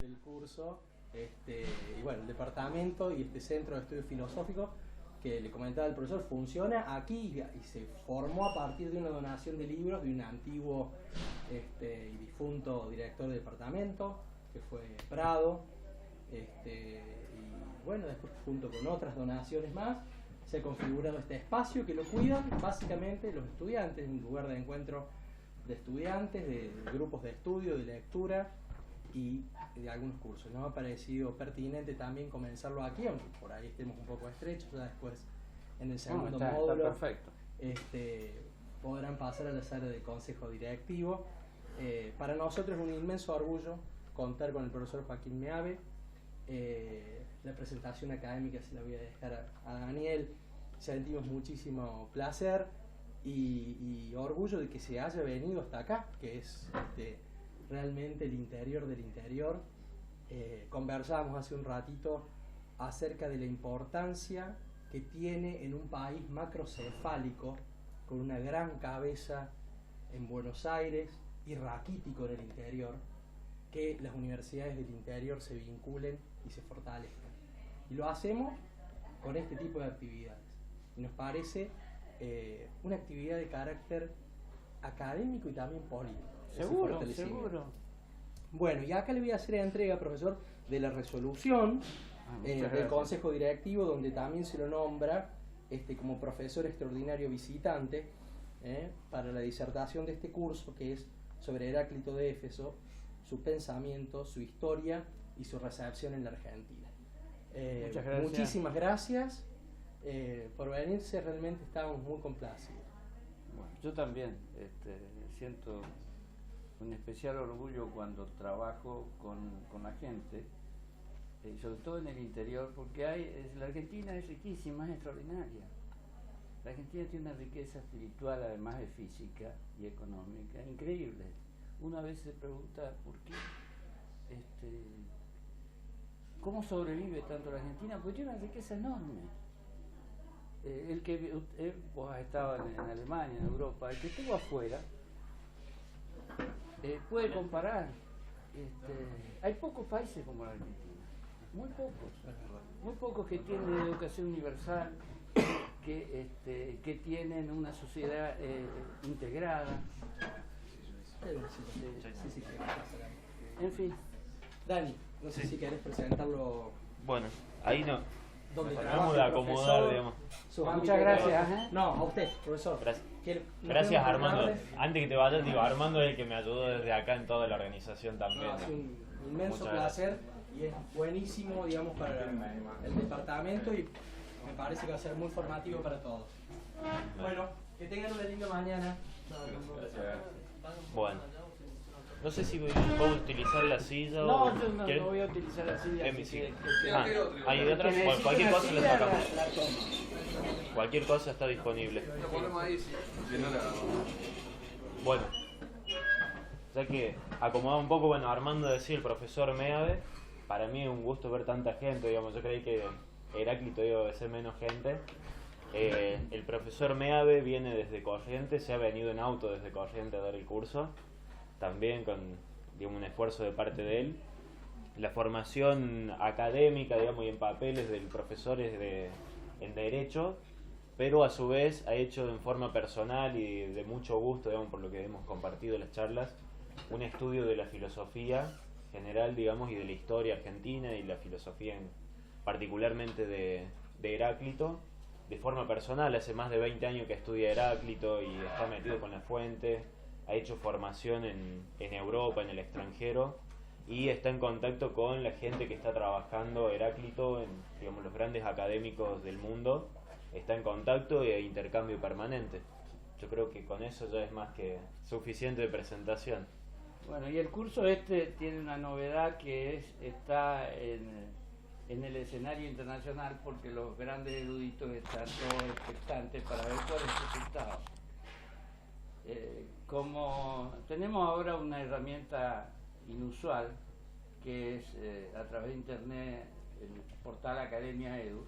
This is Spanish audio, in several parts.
del curso, y bueno, el departamento y este centro de estudios filosóficos que le comentaba el profesor funciona aquí y se formó a partir de una donación de libros de un antiguo y difunto director de departamento que fue Prado, y bueno, después junto con otras donaciones más se ha configurado este espacio que lo cuidan básicamente los estudiantes, un lugar de encuentro de estudiantes, de grupos de estudio, de lectura y de algunos cursos. Nos ha parecido pertinente también comenzarlo aquí, aunque por ahí estemos un poco estrechos, ya después en el segundo módulo está perfecto. Podrán pasar a la sala de consejo directivo. Para nosotros es un inmenso orgullo contar con el profesor Joaquín Meave. La presentación académica se la voy a dejar a Daniel. Sentimos muchísimo placer y orgullo de que se haya venido hasta acá, que es realmente el interior del interior. Conversábamos hace un ratito acerca de la importancia que tiene en un país macrocefálico, con una gran cabeza en Buenos Aires y raquítico en el interior, que las universidades del interior se vinculen y se fortalezcan. Y lo hacemos con este tipo de actividades. Y nos parece una actividad de carácter académico y también político. Seguro, seguro. Bueno, y acá le voy a hacer entrega, profesor, de la resolución del Consejo Directivo, donde también se lo nombra como profesor extraordinario visitante para la disertación de este curso, que es sobre Heráclito de Éfeso, su pensamiento, su historia y su recepción en la Argentina. Muchas gracias. Muchísimas gracias por venirse, realmente estamos muy complacidos. Bueno, yo también siento un especial orgullo cuando trabajo con la gente, sobre todo en el interior, porque la Argentina es riquísima, es extraordinaria. La Argentina tiene una riqueza espiritual, además de física y económica, increíble. Una vez se pregunta por qué, cómo sobrevive tanto la Argentina, porque tiene una riqueza enorme. Vos has estado en Alemania, en Europa, el que estuvo afuera puede comparar. Hay pocos países como la Argentina, muy pocos que tienen educación universal, que tienen una sociedad integrada. Sí, En fin. Dani, no sé si querés presentarlo. Bueno, ahí no. Donde Tratamos de acomodar, digamos. Muchas gracias. No, a usted, profesor. Gracias. Que Gracias, Armando. Antes que te vayas, digo, Armando es el que me ayudó desde acá en toda la organización también. No, es un inmenso Muchas placer y es buenísimo, digamos, para el departamento y me parece que va a ser muy formativo para todos. Bueno, que tengan una linda mañana. Bueno, no sé si puedo utilizar la silla No, o... yo no ¿Quieren? voy a utilizar la silla. En mi así silla. que- Hay de otras, cualquier cosa le sacamos. Cualquier cosa está disponible. Bueno, ya que acomodaba un poco, bueno, Armando decía el profesor Meave, para mí es un gusto ver tanta gente, digamos, yo creí que Heráclito iba a ser menos gente. El profesor Meave viene desde Corrientes, se ha venido en auto desde Corrientes a dar el curso, también con, digamos, un esfuerzo de parte de él. La formación académica, digamos, y en papeles del profesor es en Derecho, pero a su vez ha hecho en forma personal y de mucho gusto, digamos, por lo que hemos compartido en las charlas, un estudio de la filosofía general, digamos, y de la historia argentina y la filosofía particularmente de Heráclito, de forma personal. Hace más de 20 años que estudia Heráclito y está metido con la fuente, ha hecho formación en Europa, en el extranjero, y está en contacto con la gente que está trabajando Heráclito, digamos, los grandes académicos del mundo, está en contacto e intercambio permanente. Yo creo que con eso ya es más que suficiente de presentación. Bueno, y el curso tiene una novedad que está en el escenario internacional, porque los grandes eruditos están todos expectantes para ver cuál es el resultado. Como tenemos ahora una herramienta inusual, que es a través de internet el portal Academia Edu,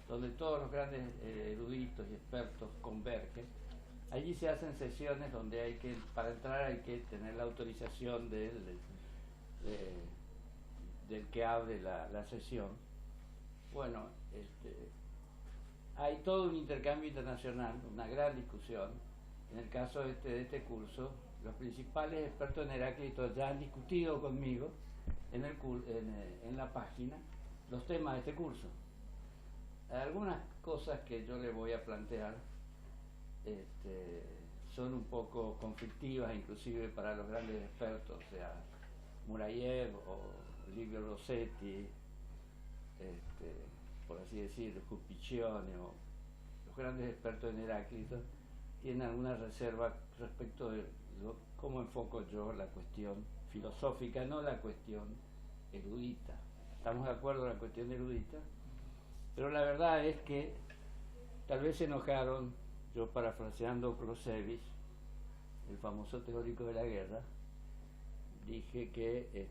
donde todos los grandes eruditos y expertos convergen. Allí se hacen sesiones donde para entrar hay que tener la autorización del que abre la sesión, bueno, hay todo un intercambio internacional, una gran discusión. En el caso de este curso, los principales expertos en Heráclito ya han discutido conmigo en la página los temas de este curso. Algunas cosas que yo le voy a plantear son un poco conflictivas, inclusive para los grandes expertos, o sea, Murayev o Livio Rossetti, por así decirlo, Cuspicione o los grandes expertos en Heráclito tienen alguna reserva respecto de cómo enfoco yo la cuestión filosófica, no la cuestión erudita. Estamos de acuerdo en la cuestión erudita, pero la verdad es que tal vez se enojaron, yo parafraseando Clausewitz, el famoso teórico de la guerra, dije que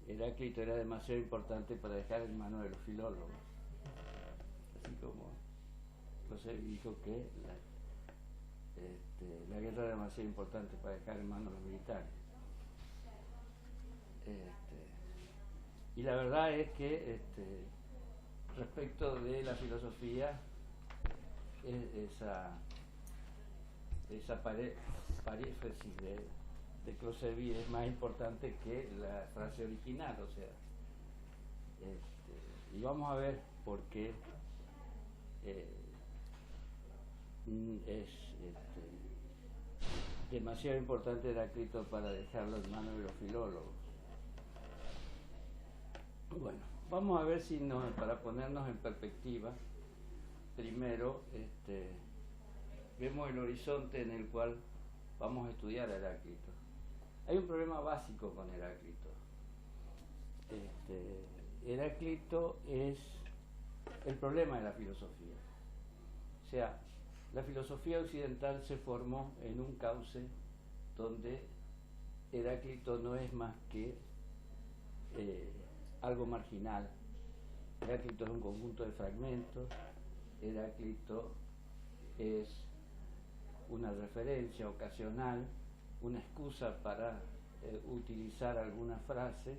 Heráclito era demasiado importante para dejar en manos de los filólogos, así como Clausewitz dijo que la guerra era demasiado importante para dejar en manos de los militares. Y la verdad es que respecto de la filosofía, esa paréfrasis de Clausewitz es más importante que la frase original, o sea, y vamos a ver por qué es demasiado importante Heráclito para dejarlo en manos de los filólogos. Bueno, vamos a ver si para ponernos en perspectiva, primero vemos el horizonte en el cual vamos a estudiar a Heráclito. Hay un problema básico con Heráclito. Heráclito es el problema de la filosofía. O sea, la filosofía occidental se formó en un cauce donde Heráclito no es más que algo marginal. Heráclito es un conjunto de fragmentos, Heráclito es una referencia ocasional, una excusa para utilizar alguna frase.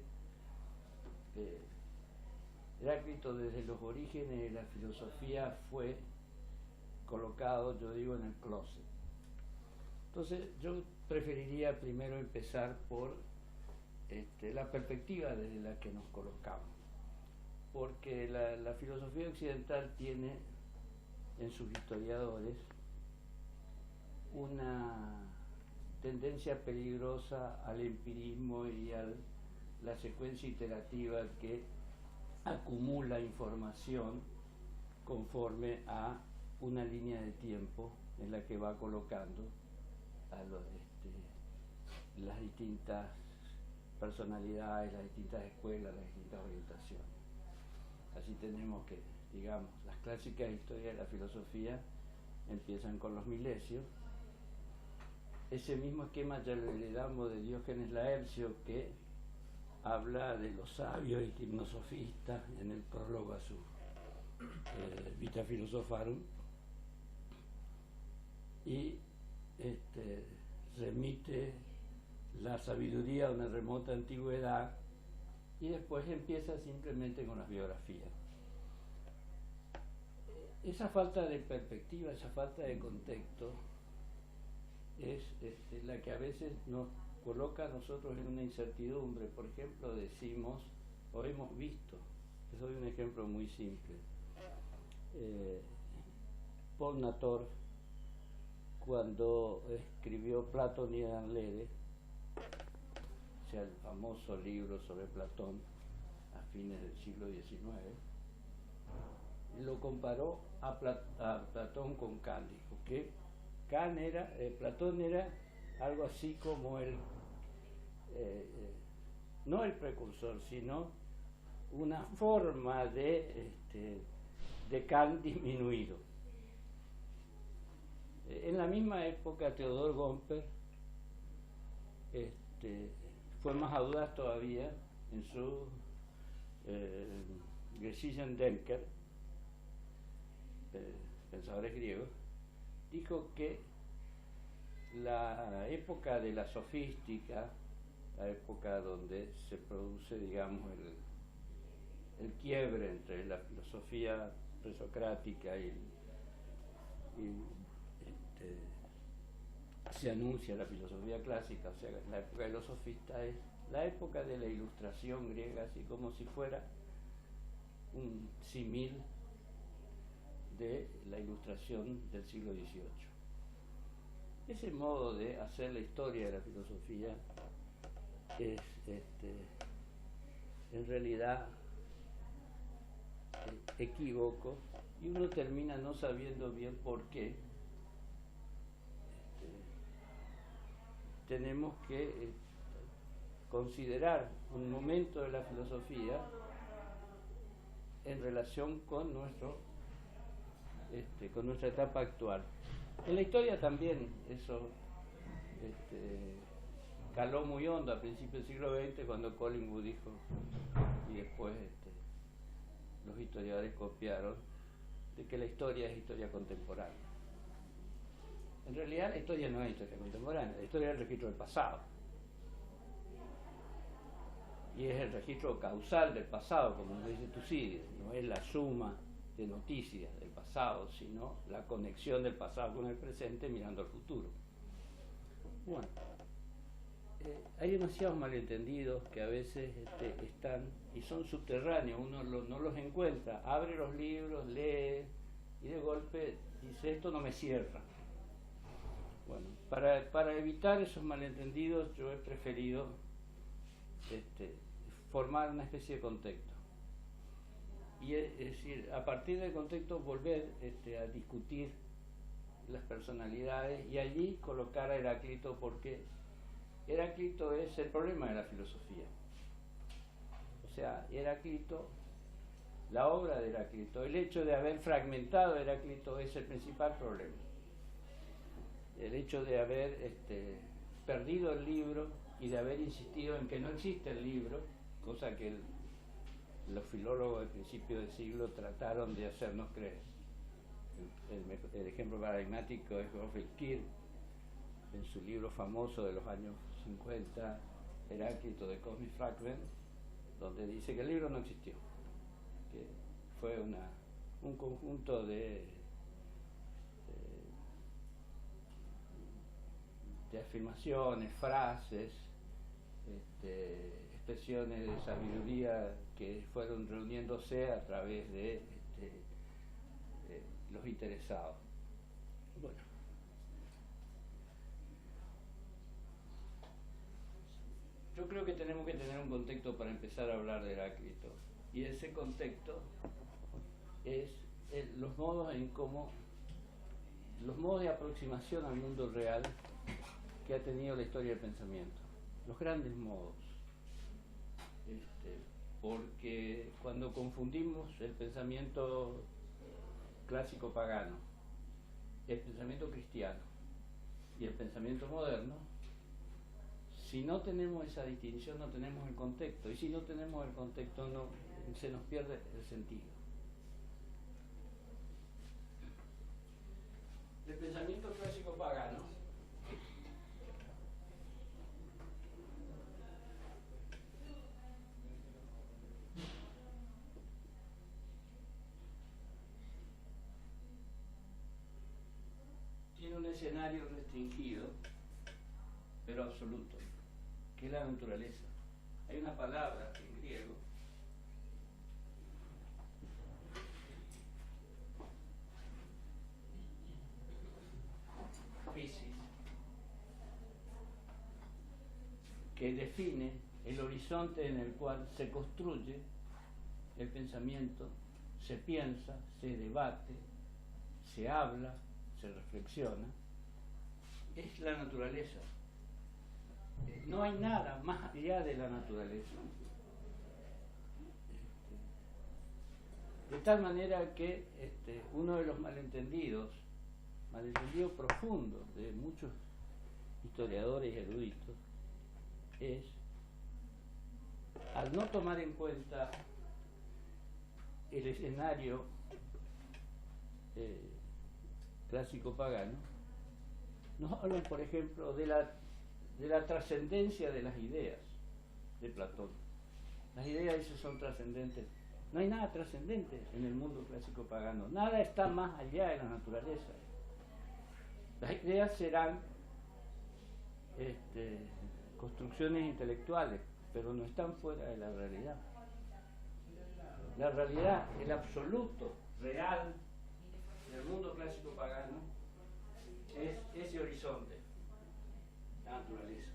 Heráclito desde los orígenes de la filosofía fue colocado, yo digo, en el closet. Entonces yo preferiría primero empezar por la perspectiva desde la que nos colocamos, porque la filosofía occidental tiene en sus historiadores una tendencia peligrosa al empirismo y a la secuencia iterativa que acumula información conforme a una línea de tiempo en la que va colocando a las distintas personalidades, las distintas escuelas, las distintas orientaciones. Así tenemos que, digamos, las clásicas historias de la filosofía empiezan con los milesios. Ese mismo esquema ya lo heredamos de Diógenes Laercio, que habla de los sabios y gimnosofistas en el prólogo a su Vita Philosopharum, y remite la sabiduría a una remota antigüedad, y después empieza simplemente con las biografías. Esa falta de perspectiva, esa falta de contexto es la que a veces nos coloca a nosotros en una incertidumbre. Por ejemplo, decimos o hemos visto, les doy un ejemplo muy simple. Paul Nator, cuando escribió Platón y Anlede, o sea, el famoso libro sobre Platón a fines del siglo XIX, lo comparó a Platón con Kant. Dijo que Platón era algo así como no el precursor, sino una forma de Kant disminuido. En la misma época, Theodor Gomper fue más audaz todavía en su Geschichten Denker, pensadores griegos. Dijo que la época de la sofística la época donde se produce, digamos, el quiebre entre la filosofía presocrática y se anuncia la filosofía clásica, o sea, la época de los sofistas es la época de la ilustración griega, así como si fuera un símil de la ilustración del siglo XVIII. Ese modo de hacer la historia de la filosofía es en realidad equívoco, y uno termina no sabiendo bien por qué. Tenemos que considerar un momento de la filosofía en relación con con nuestra etapa actual. En la historia también eso caló muy hondo a principios del siglo XX, cuando Collingwood dijo, y después los historiadores copiaron, de que la historia es historia contemporánea. En realidad la historia no es historia contemporánea, la historia es el registro del pasado. Y es el registro causal del pasado, como nos dice Tucídides, no es la suma de noticias del pasado, sino la conexión del pasado con el presente mirando al futuro. Bueno, hay demasiados malentendidos que a veces están y son subterráneos, uno no los encuentra, abre los libros, lee y de golpe dice, esto no me cierra. Bueno, para evitar esos malentendidos yo he preferido formar una especie de contexto. Y es decir, a partir del contexto volver a discutir las personalidades y allí colocar a Heráclito, porque Heráclito es el problema de la filosofía. O sea, Heráclito, la obra de Heráclito, el hecho de haber fragmentado a Heráclito es el principal problema. El hecho de haber perdido el libro y de haber insistido en que no existe el libro, cosa que los filólogos del principio del siglo trataron de hacernos creer. El ejemplo paradigmático es Gottfried Kirch, en su libro famoso de los años 50, Heráclito de Cosmic Fragment, donde dice que el libro no existió, que fue un conjunto de afirmaciones, frases, expresiones de sabiduría que fueron reuniéndose a través de los interesados. Bueno, yo creo que tenemos que tener un contexto para empezar a hablar de Heráclito, y ese contexto es los modos de aproximación al mundo real que ha tenido la historia del pensamiento, los grandes modos. Porque cuando confundimos el pensamiento clásico pagano, el pensamiento cristiano y el pensamiento moderno, si no tenemos esa distinción no tenemos el contexto, y si no tenemos el contexto se nos pierde el sentido. El pensamiento clásico pagano tiene un escenario restringido, pero absoluto, que es la naturaleza. Hay una palabra en griego physis, que define el horizonte en el cual se construye el pensamiento, se piensa, se debate, se habla, se reflexiona. Es la naturaleza. No hay nada más allá de la naturaleza. De tal manera que uno de los malentendidos profundos de muchos historiadores y eruditos es, al no tomar en cuenta el escenario clásico pagano, nos hablan, por ejemplo, de de la trascendencia de las ideas de Platón. Las ideas esas son trascendentes. No hay nada trascendente en el mundo clásico pagano. Nada está más allá de la naturaleza. Las ideas serán construcciones intelectuales, pero no están fuera de la realidad. La realidad, el absoluto real del mundo clásico pagano es ese horizonte, la naturaleza.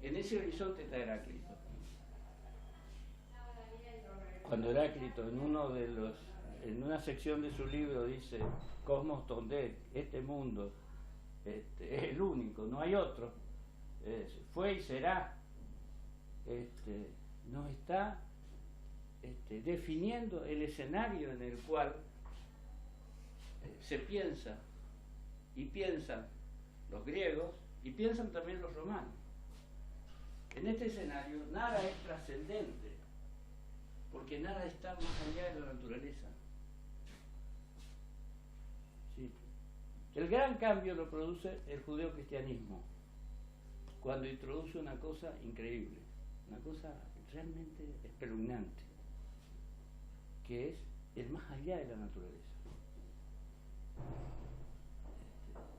En ese horizonte está Heráclito. Cuando Heráclito en una sección de su libro dice Cosmos Tondé, este mundo es el único, no hay otro, fue y será, nos está definiendo el escenario en el cual se piensa y piensan los griegos y piensan también los romanos. En este escenario nada es trascendente, porque nada está más allá de la naturaleza. ¿Sí? El gran cambio lo produce el judeocristianismo, cuando introduce una cosa increíble, una cosa realmente espeluznante, que es el más allá de la naturaleza.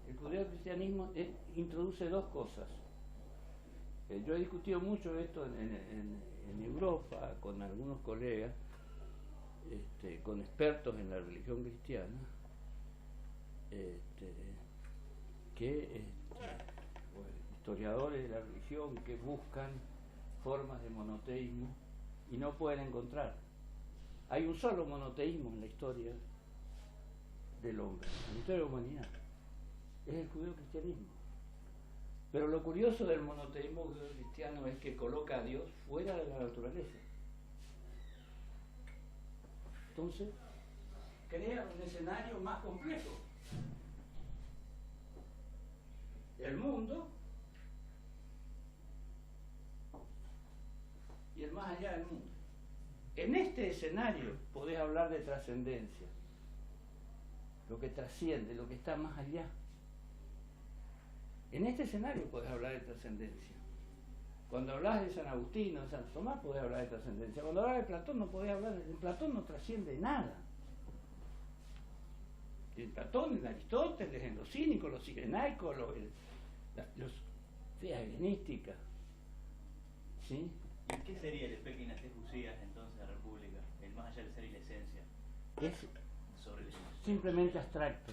El judeocristianismo introduce dos cosas. Yo he discutido mucho esto en Europa con algunos colegas, con expertos en la religión cristiana, historiadores de la religión que buscan formas de monoteísmo y no pueden encontrar. Hay un solo monoteísmo en la historia del hombre, en la historia de la humanidad. Es el judeocristianismo. Pero lo curioso del monoteísmo judeocristiano es que coloca a Dios fuera de la naturaleza. Entonces, crea un escenario más complejo. El mundo y el más allá del mundo. En este escenario podés hablar de trascendencia, lo que trasciende, lo que está más allá. En este escenario podés hablar de trascendencia. Cuando hablas de San Agustín o de Santo Tomás podés hablar de trascendencia. Cuando hablas de Platón no podés hablar de Platón, no trasciende nada. En Platón, en Aristóteles, en los cínicos, los cirenaicos, los feas helenísticas. ¿Sí? ¿Y qué sería el Espéquinas Usías entonces de la República? El más allá del ser y la esencia. Es sobre el simplemente abstracto.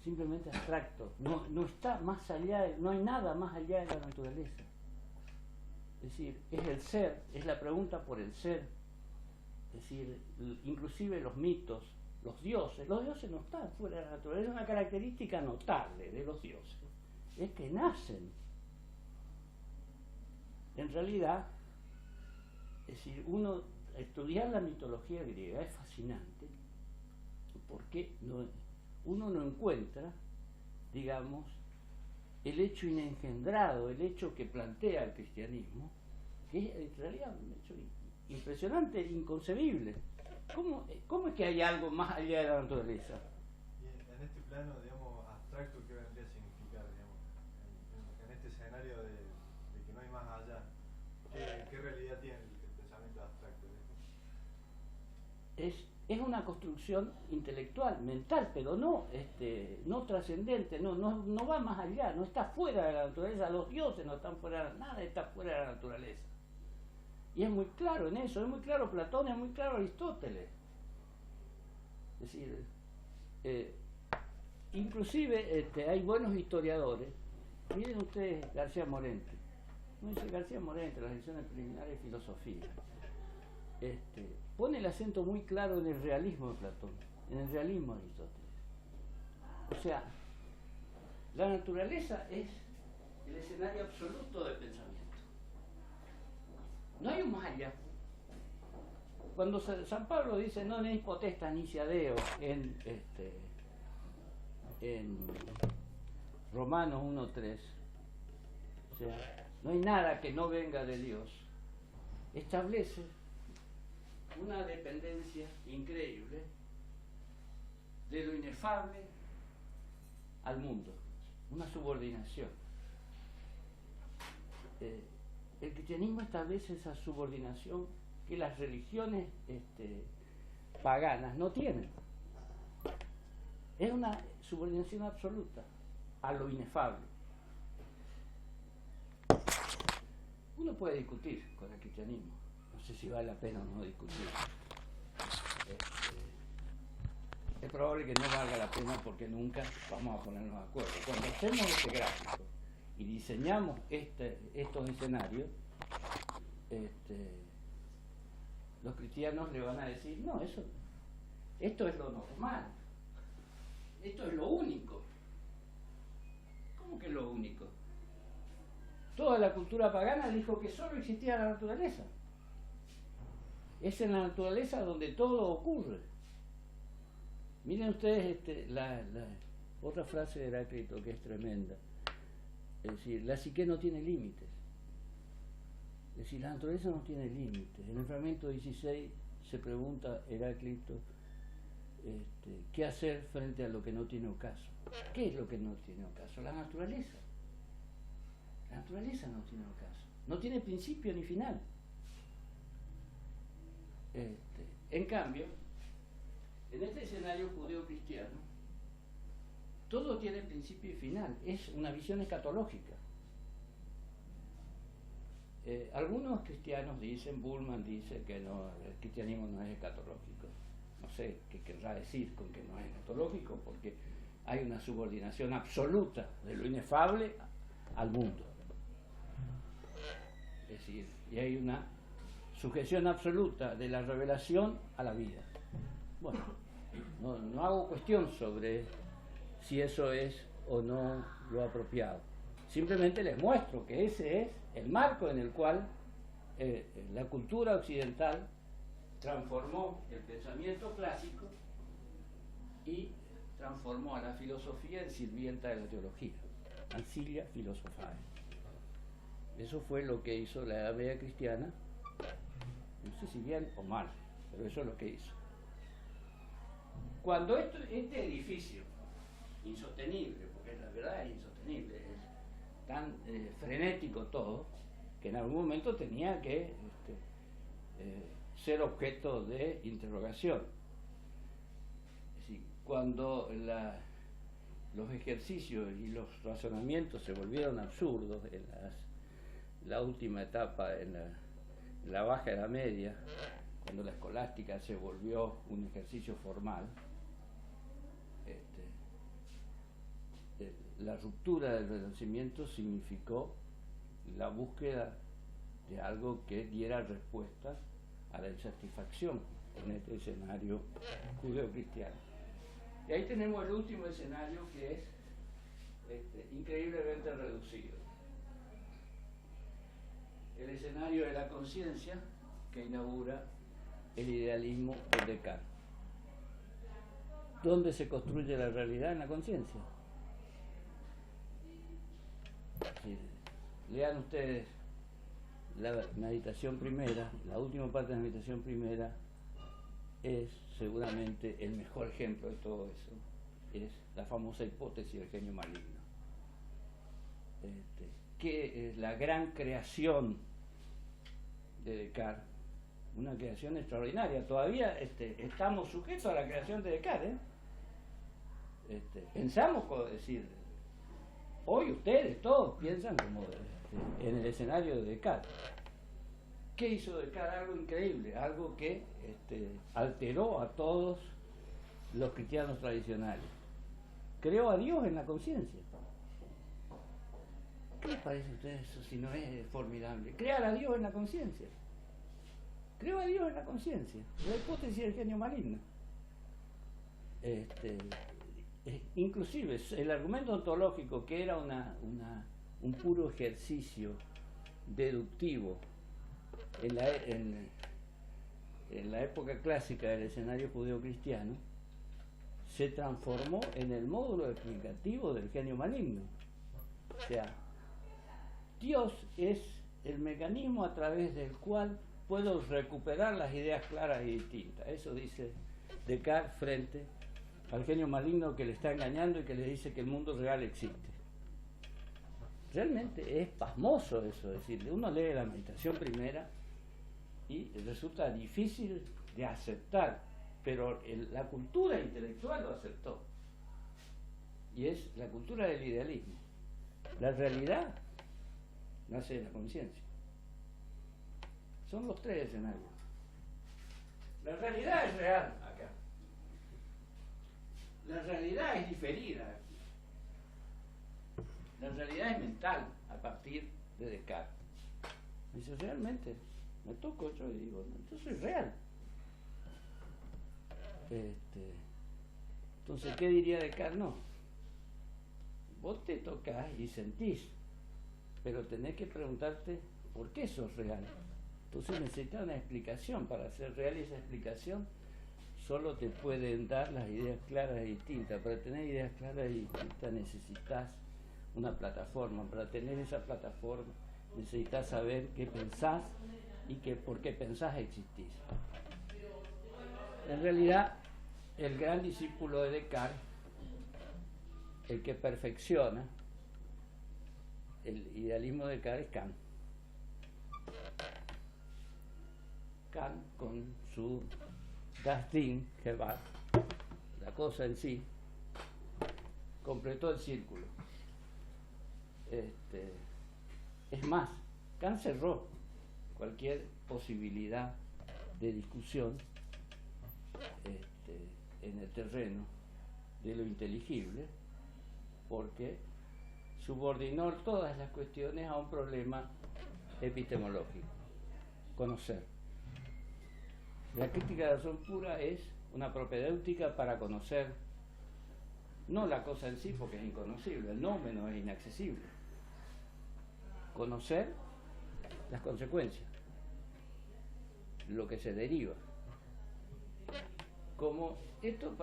Simplemente abstracto. No está más allá, no hay nada más allá de la naturaleza. Es decir, es el ser, es la pregunta por el ser. Es decir, inclusive los mitos, los dioses no están fuera de la naturaleza. Es una característica notable de los dioses. Es que nacen. En realidad, es decir, estudiar la mitología griega es fascinante, porque uno no encuentra, digamos, el hecho inengendrado, el hecho que plantea el cristianismo, que es en realidad un hecho impresionante, inconcebible. ¿Cómo es que hay algo más allá de la naturaleza? Y en este plano, digamos, abstracto, ¿qué vendría a significar, digamos, en este escenario de que no hay más allá? ¿Qué realidad tiene el pensamiento abstracto? Es una construcción intelectual, mental, pero no trascendente, no va más allá, no está fuera de la naturaleza. Los dioses no están fuera, nada está fuera de la naturaleza. Y es muy claro en eso, es muy claro Platón, es muy claro Aristóteles. Es decir, inclusive hay buenos historiadores. Miren ustedes García Morente. No dice García Morente, las lecciones preliminares de filosofía. Pone el acento muy claro en el realismo de Platón, en el realismo de Aristóteles. O sea, la naturaleza es el escenario absoluto del pensamiento. No hay un más allá. Cuando San Pablo dice non es potestas nisi Deo en Romanos 1:3, o sea, no hay nada que no venga de Dios, establece una dependencia increíble de lo inefable al mundo, una subordinación. el cristianismo establece esa subordinación que las religiones paganas no tienen. Es una subordinación absoluta a lo inefable. Uno puede discutir con el cristianismo, no sé si vale la pena o no discutir. Es probable que no valga la pena porque nunca vamos a ponernos de acuerdo. Cuando hacemos este gráfico y diseñamos estos escenarios, los cristianos le van a decir, no, esto es lo normal, esto es lo único. ¿Cómo que es lo único? Toda la cultura pagana dijo que solo existía la naturaleza. Es en la naturaleza donde todo ocurre. Miren ustedes la otra frase de Heráclito que es tremenda. Es decir, la psique no tiene límites. Es decir, la naturaleza no tiene límites. En el fragmento 16 se pregunta Heráclito qué hacer frente a lo que no tiene ocaso. ¿Qué es lo que no tiene ocaso? La naturaleza. La naturaleza no tiene ocaso. No tiene principio ni final. En cambio, en este escenario judeo-cristiano, todo tiene principio y final. Es una visión escatológica. Algunos cristianos dicen, Bullman dice que no, el cristianismo no es escatológico. No sé qué querrá decir con que no es escatológico, porque hay una subordinación absoluta de lo inefable al mundo. Es decir, y hay una sujeción absoluta de la revelación a la vida. Bueno, no hago cuestión sobre si eso es o no lo apropiado. Simplemente les muestro que ese es el marco en el cual la cultura occidental transformó el pensamiento clásico y transformó a la filosofía en sirvienta de la teología. Ancilia philosophia. Eso fue lo que hizo la Edad Media cristiana, no sé si bien o mal, pero eso es lo que hizo. Cuando este edificio, insostenible, porque la verdad es insostenible, es tan frenético todo, que en algún momento tenía que ser objeto de interrogación. Es decir, cuando los ejercicios y los razonamientos se volvieron absurdos en la última etapa, en la Baja Edad Media, cuando la escolástica se volvió un ejercicio formal, la ruptura del Renacimiento significó la búsqueda de algo que diera respuesta a la insatisfacción en este escenario judeo-cristiano. Y ahí tenemos el último escenario, que es increíblemente reducido. El escenario de la conciencia que inaugura el idealismo de Descartes. ¿Dónde se construye la realidad? En la conciencia. Sí. Lean ustedes la meditación primera, la última parte de la meditación primera es seguramente el mejor ejemplo de todo eso. Es la famosa hipótesis del genio maligno, que es la gran creación de Descartes, una creación extraordinaria. Todavía estamos sujetos a la creación de Descartes. Pensamos, decir, hoy ustedes todos piensan como en el escenario de Descartes. ¿Qué hizo Descartes? Algo increíble, algo que alteró a todos los cristianos tradicionales. Creó a Dios en la conciencia. ¿Qué les parece a ustedes eso si no es formidable? Crear a Dios en la conciencia. Creó a Dios en la conciencia. La hipótesis del genio maligno. Inclusive el argumento ontológico, que era un puro ejercicio deductivo en la época clásica del escenario judeo-cristiano, se transformó en el módulo explicativo del genio maligno. O sea, Dios es el mecanismo a través del cual puedo recuperar las ideas claras y distintas. Eso dice Descartes frente al genio maligno que le está engañando y que le dice que el mundo real existe. realmente es pasmoso eso, es decir, uno lee la Meditación Primera y resulta difícil de aceptar, pero la cultura intelectual lo aceptó, y es la cultura del idealismo. La realidad nace de la conciencia. Son los tres escenarios. La realidad es real acá. La realidad es diferida aquí. La realidad es mental a partir de Descartes. Dice, realmente, me toco yo y digo, yo soy real. Entonces, ¿qué diría Descartes? No. Vos te tocás y sentís, pero tenés que preguntarte por qué sos real. Entonces necesitas una explicación. Para ser real, y esa explicación solo te pueden dar las ideas claras y distintas. Para tener ideas claras y distintas necesitas una plataforma. Para tener esa plataforma necesitas saber qué pensás y que por qué pensás existís. En realidad, el gran discípulo de Descartes, el que perfecciona el idealismo de Descartes, es Kant. Kant, con su Das Ding, que va, la cosa en sí, completó el círculo. Es más, Kant cerró cualquier posibilidad de discusión en el terreno de lo inteligible, porque subordinó todas las cuestiones a un problema epistemológico: conocer. La crítica de la razón pura es una propedéutica para conocer, no la cosa en sí, porque es inconocible, el nómeno es inaccesible. Conocer las consecuencias, lo que se deriva. Como esto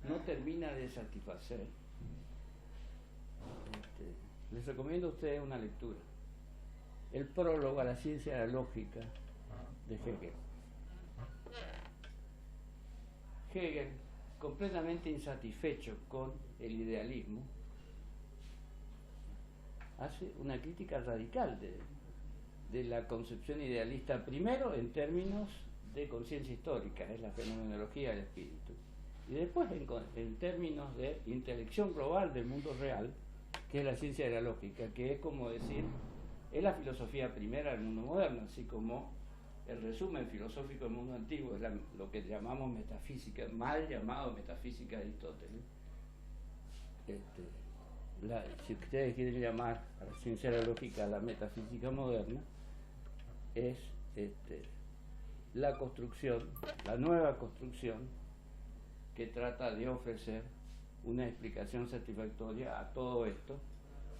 no termina de satisfacer, les recomiendo a ustedes una lectura: el prólogo a la ciencia de la lógica de Hegel. Hegel, completamente insatisfecho con el idealismo, hace una crítica radical de la concepción idealista, primero en términos de conciencia histórica, es la fenomenología del espíritu, y después en términos de intelección global del mundo real, que es la ciencia de la lógica, que es como decir, es la filosofía primera del mundo moderno, así como el resumen filosófico del mundo antiguo es lo que llamamos metafísica, mal llamado metafísica de Aristóteles. Si ustedes quieren llamar a la ciencia de la lógica la metafísica moderna, es la construcción, la nueva construcción que trata de ofrecer una explicación satisfactoria a todo esto,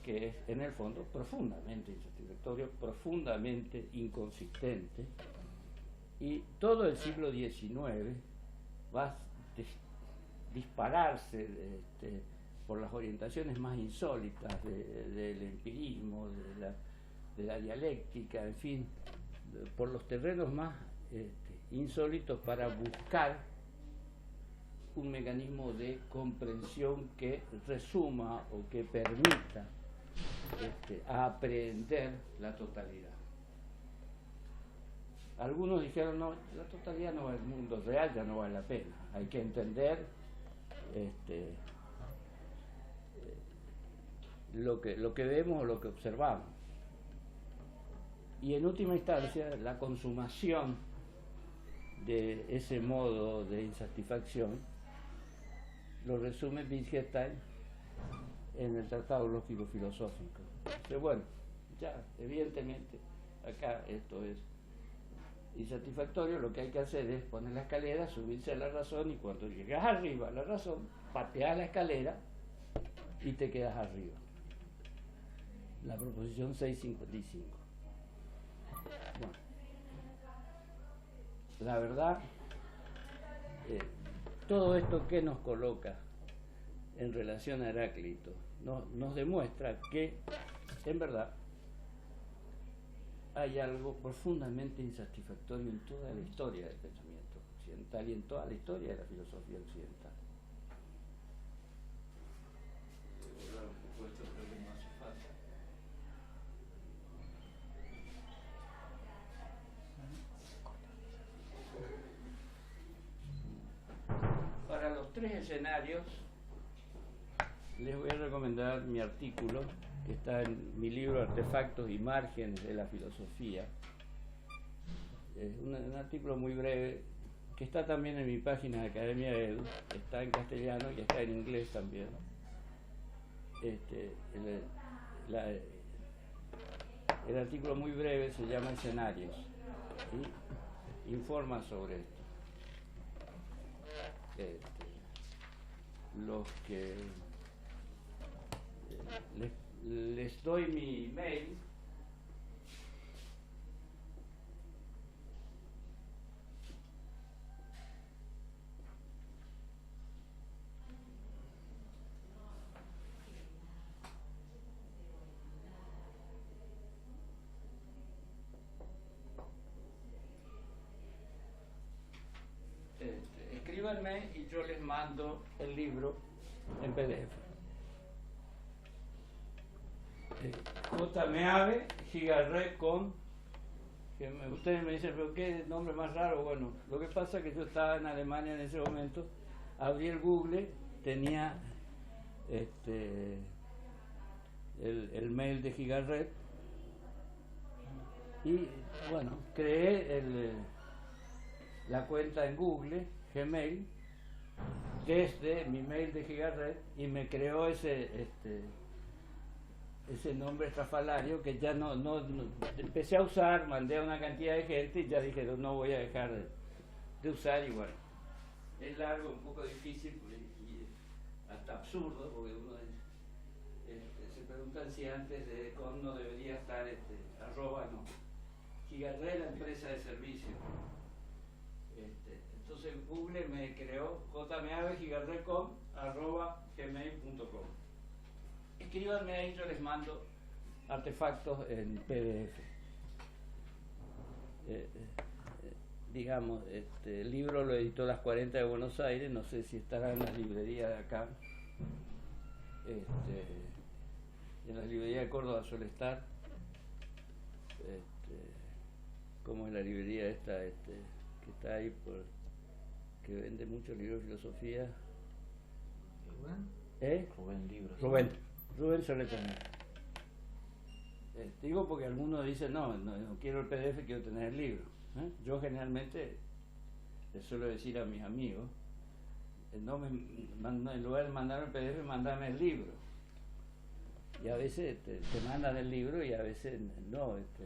que es en el fondo profundamente insatisfactorio, profundamente inconsistente, y todo el siglo XIX va a dispararse por las orientaciones más insólitas del empirismo, de la dialéctica, en fin, por los terrenos más insólitos, para buscar un mecanismo de comprensión que resuma o que permita aprehender la totalidad. Algunos dijeron, no, la totalidad no es el mundo real, ya no vale la pena, hay que entender lo que vemos o lo que observamos. Y en última instancia, la consumación de ese modo de insatisfacción lo resume Wittgenstein en el Tratado Lógico Filosófico. Pero bueno, ya evidentemente acá esto es insatisfactorio, lo que hay que hacer es poner la escalera, subirse a la razón, y cuando llegas arriba a la razón, pateas la escalera y te quedas arriba. La proposición 655. Bueno, la verdad, todo esto que nos coloca en relación a Heráclito nos demuestra que, en verdad, hay algo profundamente insatisfactorio en toda la historia del pensamiento occidental y en toda la historia de la filosofía occidental. escenarios, les voy a recomendar mi artículo, que está en mi libro Artefactos y Márgenes de la Filosofía. Es un artículo muy breve, que está también en mi página de Academia Edu, está en castellano y está en inglés también. El artículo muy breve se llama Escenarios y informa sobre esto. Los que les doy mi mail. Escríbanme y yo les mando el libro en PDF. J.M.Ave, Gigarret con... Ustedes me dicen, pero qué nombre más raro. Bueno, lo que pasa es que yo estaba en Alemania en ese momento, abrí el Google, tenía el mail de Gigarret y bueno, creé la cuenta en Google, Gmail, desde mi mail de Gigarret y me creó ese nombre estrafalario que ya no empecé a usar, mandé a una cantidad de gente y ya dije no voy a dejar de usar. Y bueno, es largo, un poco difícil y hasta absurdo, porque uno se preguntan si antes de com no debería estar arroba, no. Gigarret, la empresa de servicio. Entonces Google me creó jmavegigarretcom@gmail.com. Escríbanme ahí, yo les mando artefactos en PDF. Digamos, el libro lo editó Las 40 de Buenos Aires, no sé si estará en las librerías de acá. En las librerías de Córdoba suele estar. Como en la librería esta, que está ahí, que vende muchos libros de filosofía. Rubén Libros. Rubén suele tener. Digo porque algunos dicen, no quiero el PDF, quiero tener el libro. Yo generalmente les suelo decir a mis amigos, en lugar de mandar el PDF, mandame el libro. Y a veces te mandan el libro y a veces no, cuesta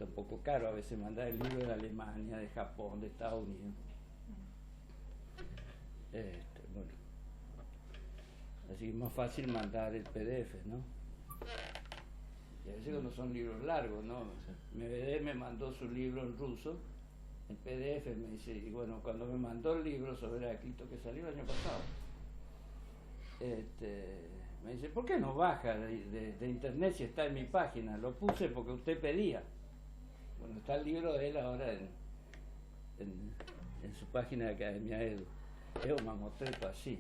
un poco caro, a veces mandar el libro de Alemania, de Japón, de Estados Unidos. Bueno, así que es más fácil mandar el PDF, ¿no? Y a veces cuando son libros largos, ¿no? MVD me mandó su libro en ruso, en PDF, me dice, y bueno, cuando me mandó el libro sobre Heráclito, que salió el año pasado, me dice, ¿por qué no baja de internet si está en mi página? Lo puse porque usted pedía. Bueno, está el libro de él ahora en su página de Academia Edu. Es un mamotreto así.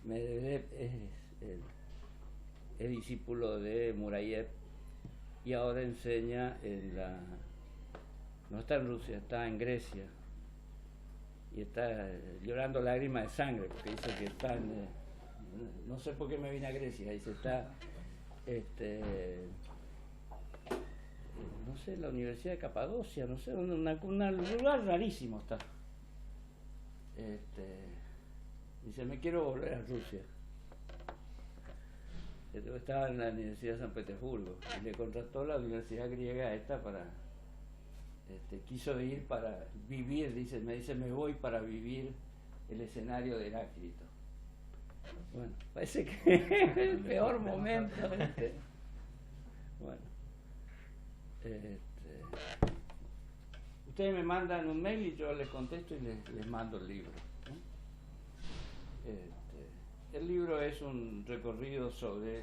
Medvedev es discípulo de Murayev y ahora enseña no está en Rusia, está en Grecia y está llorando lágrimas de sangre porque dice que está no sé por qué me vine a Grecia, dice está no sé, la Universidad de Capadocia, no sé, un lugar rarísimo está. Dice, me quiero volver a Rusia. Estaba en la Universidad de San Petersburgo y le contrató la Universidad Griega esta para quiso ir para vivir, me dice me voy para vivir el escenario de Heráclito. Bueno, parece que es el peor momento. Bueno, ustedes me mandan un mail y yo les contesto y les mando el libro, ¿no? El libro es un recorrido sobre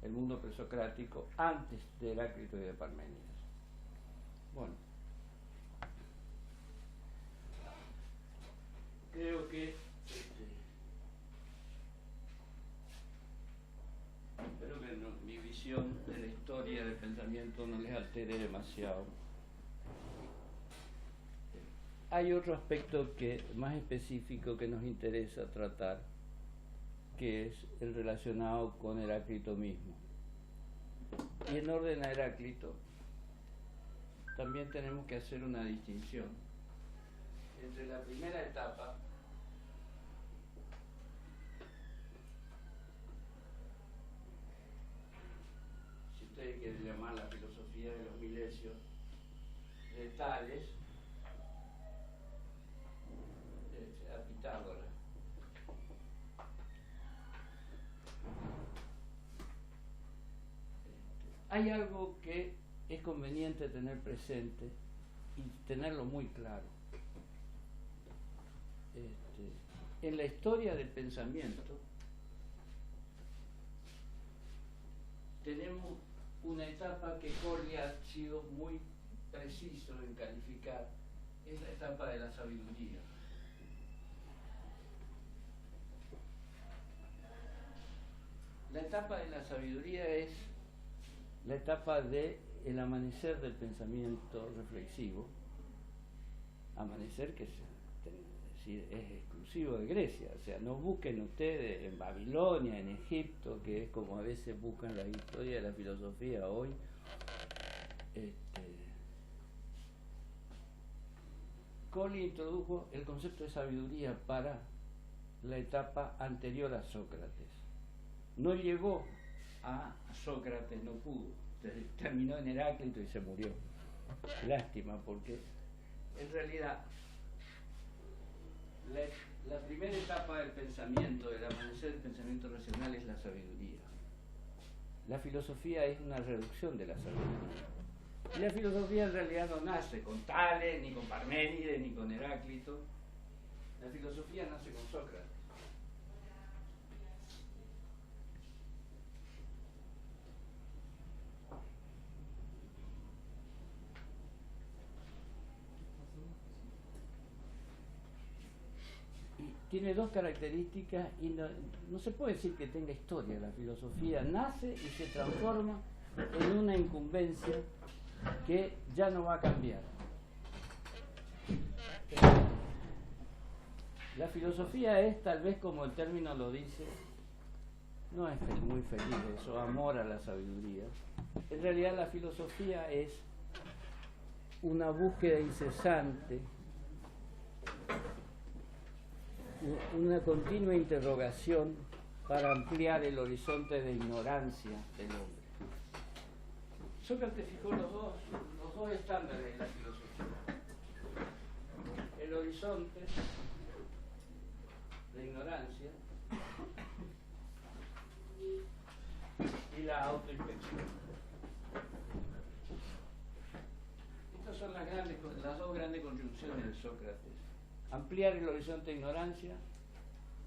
el mundo presocrático antes de Heráclito y de Parménides. Bueno, creo que espero que mi visión de la historia del pensamiento no les altere demasiado. hay otro aspecto más específico que nos interesa tratar, que es el relacionado con Heráclito mismo. Y en orden a Heráclito, también tenemos que hacer una distinción entre la primera etapa, si ustedes quieren llamar la filosofía de los Milesios, de Tales a Pitágoras. Hay algo que es conveniente tener presente y tenerlo muy claro. En la historia del pensamiento tenemos una etapa que Corley ha sido muy preciso en calificar, es la etapa de la sabiduría. La etapa de la sabiduría es la etapa del amanecer del pensamiento reflexivo, amanecer que es exclusivo de Grecia, o sea, no busquen ustedes en Babilonia, en Egipto, que es como a veces buscan la historia de la filosofía hoy. Colli introdujo el concepto de sabiduría para la etapa anterior a Sócrates. No llegó a Sócrates, no pudo, terminó en Heráclito y se murió. Lástima, porque en realidad la primera etapa del pensamiento, del amanecer del pensamiento racional, es la sabiduría. La filosofía es una reducción de la sabiduría. Y la filosofía en realidad no nace con Tales, ni con Parménides, ni con Heráclito. La filosofía nace con Sócrates. Tiene dos características y no se puede decir que tenga historia. La filosofía nace y se transforma en una incumbencia que ya no va a cambiar. La filosofía es, tal vez como el término lo dice, no es muy feliz eso, amor a la sabiduría. En realidad la filosofía es una búsqueda incesante, una continua interrogación para ampliar el horizonte de ignorancia del hombre. Sócrates fijó los dos estándares de la filosofía: el horizonte de ignorancia y la autoinspección. Estas son las dos grandes contribuciones de Sócrates: ampliar el horizonte de ignorancia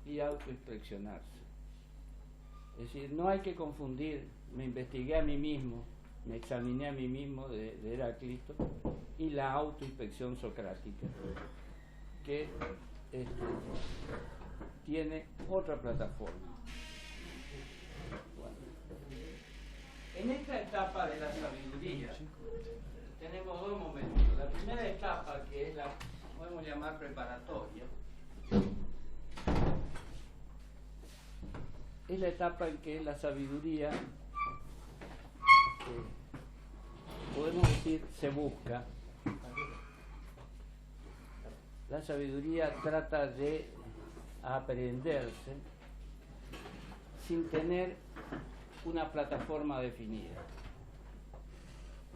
y autoinspeccionarse. Es decir, no hay que confundir, me investigué a mí mismo, me examiné a mí mismo de Heráclito, y la autoinspección socrática, que tiene otra plataforma. Bueno, en esta etapa de la sabiduría tenemos dos momentos. La primera etapa, que es la podemos llamar preparatoria, es la etapa en que la sabiduría, podemos decir, se busca. La sabiduría trata de aprenderse sin tener una plataforma definida.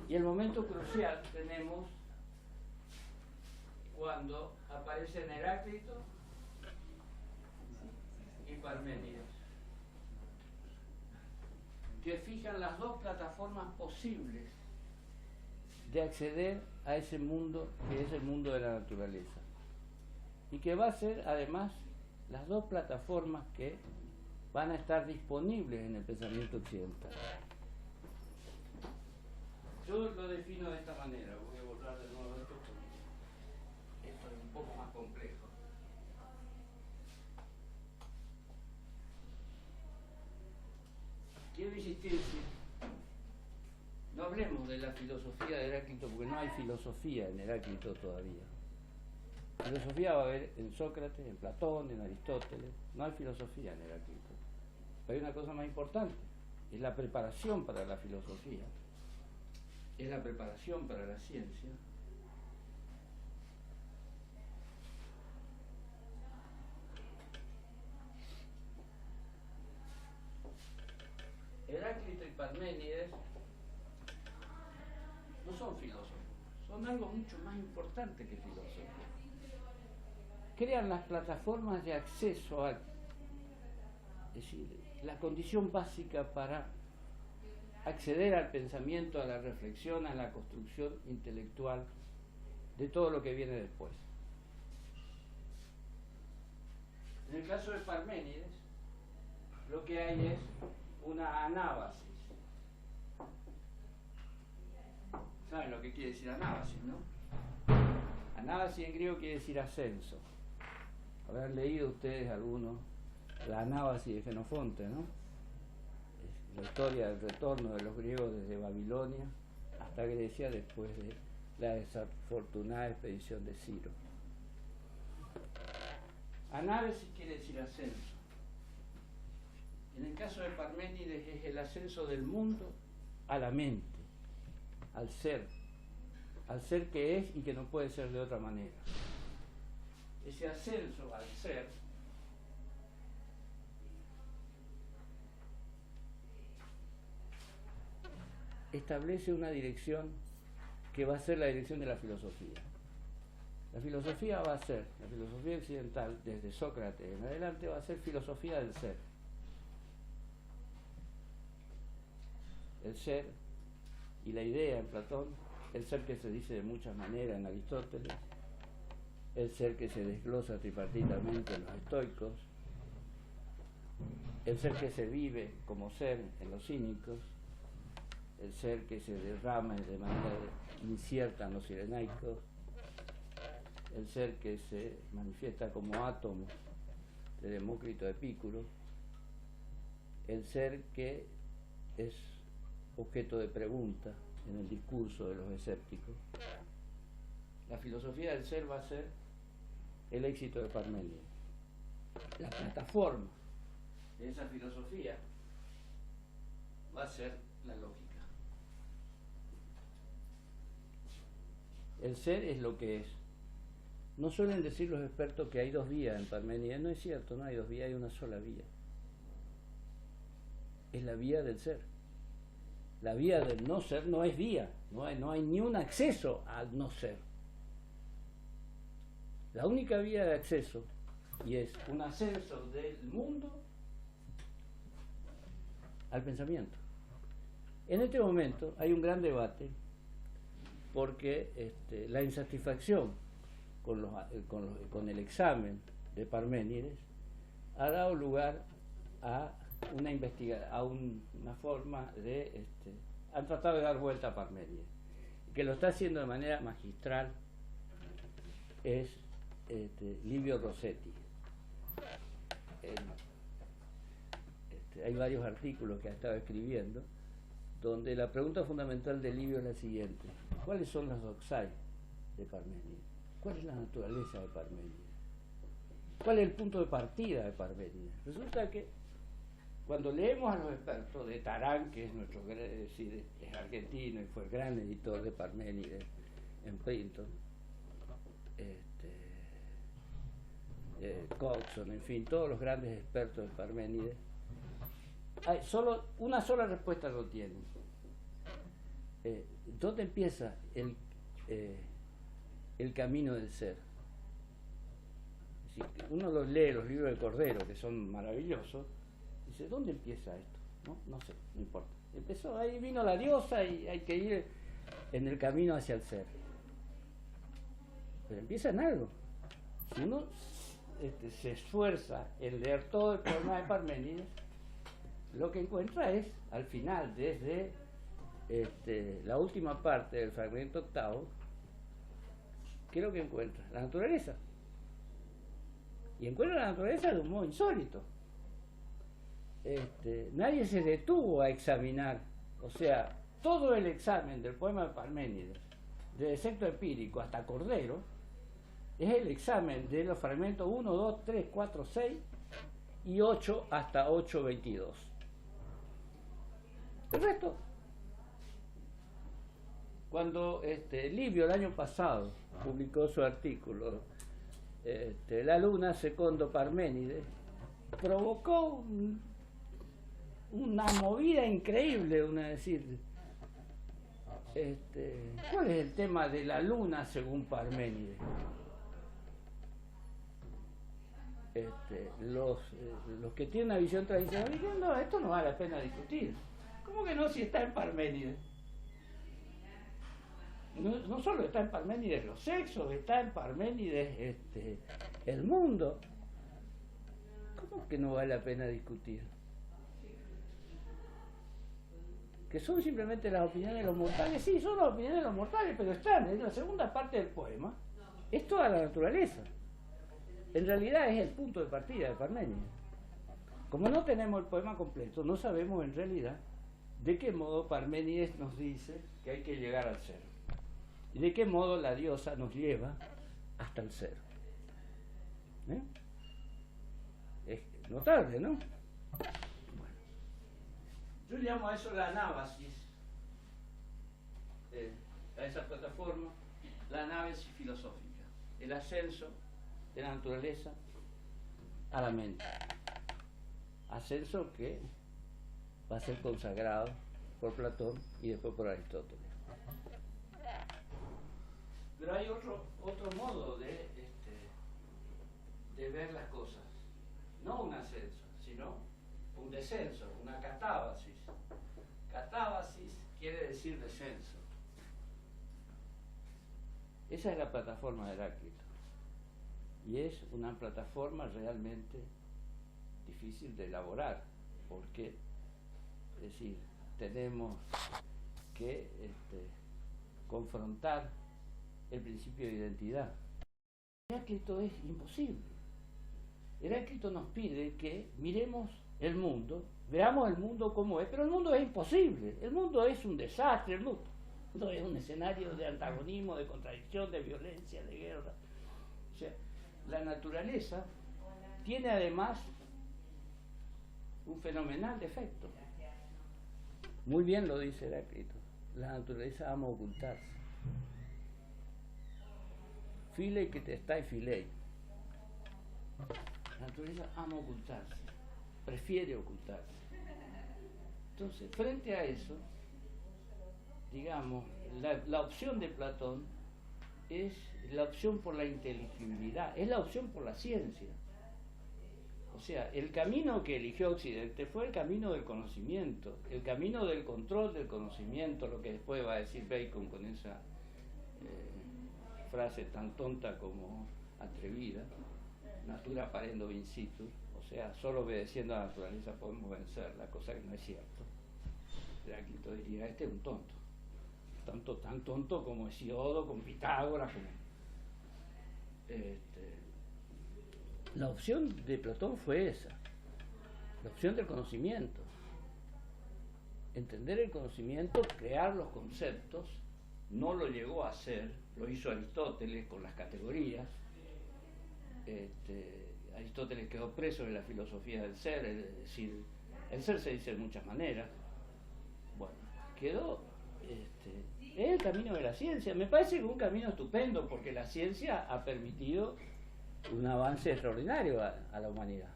Y el momento crucial tenemos cuando aparecen Heráclito y Parménides, que fijan las dos plataformas posibles de acceder a ese mundo que es el mundo de la naturaleza, y que va a ser además las dos plataformas que van a estar disponibles en el pensamiento occidental. Yo lo defino de esta manera. Voy a borrar de nuevo esto porque esto es un poco más complejo. Quiero insistir, no hablemos de la filosofía de Heráclito porque no hay filosofía en Heráclito todavía. Filosofía va a haber en Sócrates, en Platón, en Aristóteles. No hay filosofía en Heráclito. Pero hay una cosa más importante, es la preparación para la filosofía, es la preparación para la ciencia. Heráclito y Parménides no son filósofos, son algo mucho más importante que filósofos. Crean las plataformas de acceso a, es decir, la condición básica para acceder al pensamiento, a la reflexión, a la construcción intelectual de todo lo que viene después. En el caso de Parménides, lo que hay es una anábasis. ¿Saben lo que quiere decir anábasis, no? Anábasis en griego quiere decir ascenso. Habrán leído ustedes algunos la anábasis de Jenofonte, ¿no? Es la historia del retorno de los griegos desde Babilonia hasta Grecia después de la desafortunada expedición de Ciro. Anábasis quiere decir ascenso. En el caso de Parménides es el ascenso del mundo a la mente, al ser que es y que no puede ser de otra manera. Ese ascenso al ser establece una dirección que va a ser la dirección de la filosofía. La filosofía va a ser, la filosofía occidental, desde Sócrates en adelante, va a ser filosofía del ser. El ser y la idea en Platón, el ser que se dice de muchas maneras en Aristóteles, el ser que se desglosa tripartitamente en los estoicos, el ser que se vive como ser en los cínicos, el ser que se derrama de manera incierta en los cirenaicos, el ser que se manifiesta como átomo de Demócrito Epicuro, el ser que es objeto de pregunta en el discurso de los escépticos. La filosofía del ser va a ser el éxito de Parménides. La plataforma de esa filosofía va a ser la lógica. El ser es lo que es. No suelen decir los expertos que hay dos vías en Parménides. No es cierto, no hay dos vías, hay una sola vía. Es la vía del ser. La vía del no ser no es vía, no hay ni un acceso al no ser. La única vía de acceso, y es un ascenso del mundo al pensamiento. En este momento hay un gran debate porque la insatisfacción con el examen de Parménides ha dado lugar a una investigación, a una forma de han tratado de dar vuelta a Parménides. Que lo está haciendo de manera magistral es Livio Rossetti. Hay varios artículos que ha estado escribiendo donde la pregunta fundamental de Livio es la siguiente: ¿cuáles son las doxai de Parménides? ¿Cuál es la naturaleza de Parménides? ¿Cuál es el punto de partida de Parménides? Resulta que cuando leemos a los expertos de Tarán, que es es argentino y fue el gran editor de Parménides en Princeton, Coxon, en fin, todos los grandes expertos de Parménides, una sola respuesta no tienen. ¿Dónde empieza el camino del ser? Si uno lee los libros de Cordero, que son maravillosos, dice, ¿dónde empieza esto? No sé, no importa. Empezó, ahí vino la diosa y hay que ir en el camino hacia el ser. Pero empieza en algo. Si uno se esfuerza en leer todo el poema de Parménides, lo que encuentra es, al final, desde la última parte del fragmento octavo, ¿qué es lo que encuentra? La naturaleza. Y encuentra la naturaleza de un modo insólito. Nadie se detuvo a examinar, o sea, todo el examen del poema de Parménides, desde Sexto Empírico hasta Cordero, es el examen de los fragmentos 1, 2, 3, 4, 6 y 8 hasta 8.22. El resto, cuando Livio el año pasado publicó su artículo La luna secondo Parménides, provocó una movida increíble, ¿cuál es el tema de la luna según Parménides? Los que tienen una visión tradicional dicen, no, esto no vale la pena discutir. ¿Cómo que no si está en Parménides? No solo está en Parménides los sexos, está en Parménides el mundo. ¿Cómo que no vale la pena discutir? Que son simplemente las opiniones de los mortales. Sí, son las opiniones de los mortales, pero están en la segunda parte del poema. Es toda la naturaleza. En realidad es el punto de partida de Parménides. Como no tenemos el poema completo, no sabemos en realidad de qué modo Parménides nos dice que hay que llegar al cero. Y de qué modo la diosa nos lleva hasta el cero. Es notable, ¿no? Bueno. Yo llamo a eso la anábasis, a esa plataforma, la anábasis filosófica, el ascenso de la naturaleza a la mente. Ascenso que va a ser consagrado por Platón y después por Aristóteles. Pero hay otro modo de ver las cosas. No un ascenso, sino un descenso, una catábasis. Catábasis quiere decir descenso. Esa es la plataforma de Heráclito. Y es una plataforma realmente difícil de elaborar, porque, es decir, tenemos que confrontar el principio de identidad. Heráclito es imposible. Heráclito nos pide que miremos el mundo, veamos el mundo como es, pero el mundo es imposible. El mundo es un desastre, el mundo es un escenario de antagonismo, de contradicción, de violencia, de guerra. O sea, la naturaleza tiene además un fenomenal defecto. Muy bien lo dice Heráclito. La naturaleza ama ocultarse. Filei que te está y filei. La naturaleza ama ocultarse, prefiere ocultarse. Entonces, frente a eso, digamos, la opción de Platón es la opción por la inteligibilidad, es la opción por la ciencia. O sea, el camino que eligió Occidente fue el camino del conocimiento, el camino del control del conocimiento, lo que después va a decir Bacon con esa frase tan tonta como atrevida, natura parendo vincitur, o sea, solo obedeciendo a la naturaleza podemos vencerla, cosa que no es cierto. Heráclito diría, este es un tonto, tan tonto como Hesiodo, como Pitágoras, como... La opción de Platón fue esa, la opción del conocimiento. Entender el conocimiento, crear los conceptos, no lo llegó a hacer, lo hizo Aristóteles con las categorías. Aristóteles quedó preso de la filosofía del ser, es decir, el ser se dice de muchas maneras. Bueno, quedó es el camino de la ciencia. Me parece que un camino estupendo, porque la ciencia ha permitido un avance extraordinario a la humanidad.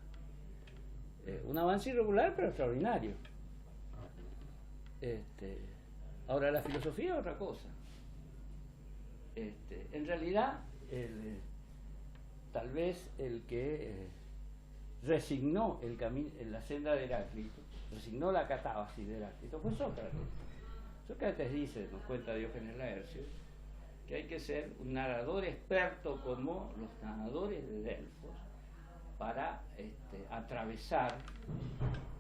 Un avance irregular, pero extraordinario. Ahora, la filosofía es otra cosa. En realidad, tal vez el que resignó el camino, la senda de Heráclito, resignó la catábasis de Heráclito, fue Sócrates. Sócrates dice, nos cuenta Diógenes Laercio, que hay que ser un narrador experto como los narradores de Delfos para atravesar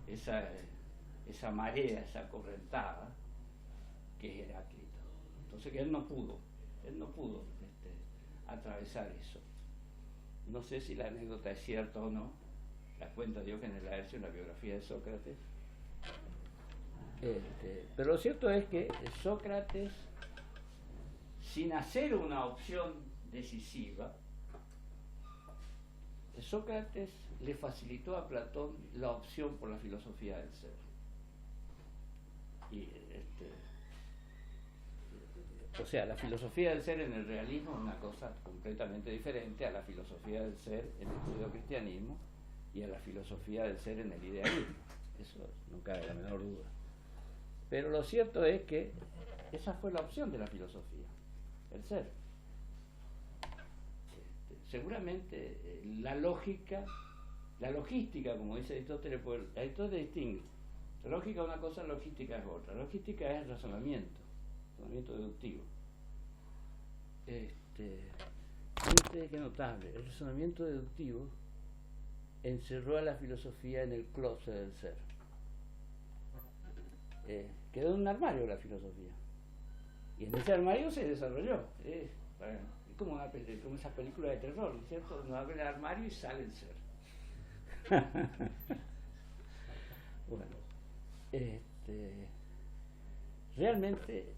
esa marea, esa correntada que es Heráclito. Entonces que él no pudo atravesar eso. No sé si la anécdota es cierta o no, la cuenta Diógenes Laercio en la biografía de Sócrates, pero lo cierto es que Sócrates, sin hacer una opción decisiva, Sócrates le facilitó a Platón la opción por la filosofía del ser. Y o sea, la filosofía del ser en el realismo es una cosa completamente diferente a la filosofía del ser en el judeocristianismo y a la filosofía del ser en el idealismo. Eso no cabe la menor duda. Pero lo cierto es que esa fue la opción de la filosofía, el ser. Seguramente la lógica, la logística, como dice Aristóteles, pues Aristóteles distingue. La lógica es una cosa, la logística es otra. La logística es el razonamiento deductivo. Fíjate qué notable. El razonamiento deductivo encerró a la filosofía en el closet del ser. Quedó en un armario la filosofía. Y en ese armario se desarrolló. Bueno, es como esa película de terror, ¿no es cierto? Uno abre el armario y sale el ser. Bueno, realmente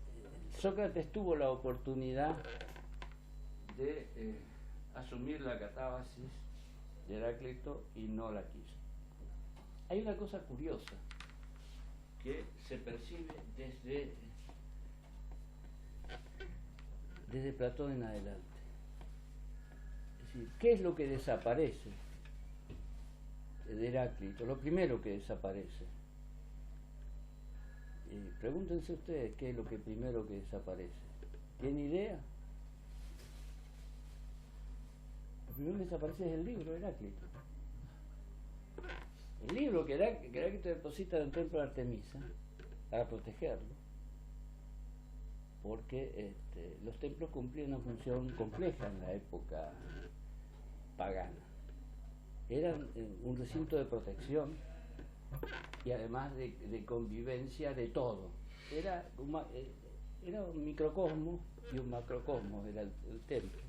Sócrates tuvo la oportunidad de asumir la catábasis de Heráclito y no la quiso. Hay una cosa curiosa que se percibe desde Platón en adelante. Es decir, ¿qué es lo que desaparece de Heráclito? Lo primero que desaparece. Pregúntense ustedes qué es lo que primero que desaparece. ¿Tienen idea? Lo primero que desaparece es el libro de Heráclito. El libro que Heráclito deposita en el templo de Artemisa para protegerlo, porque los templos cumplían una función compleja en la época pagana. Eran un recinto de protección y además de convivencia de todo. Era un microcosmos y un macrocosmos, era el templo.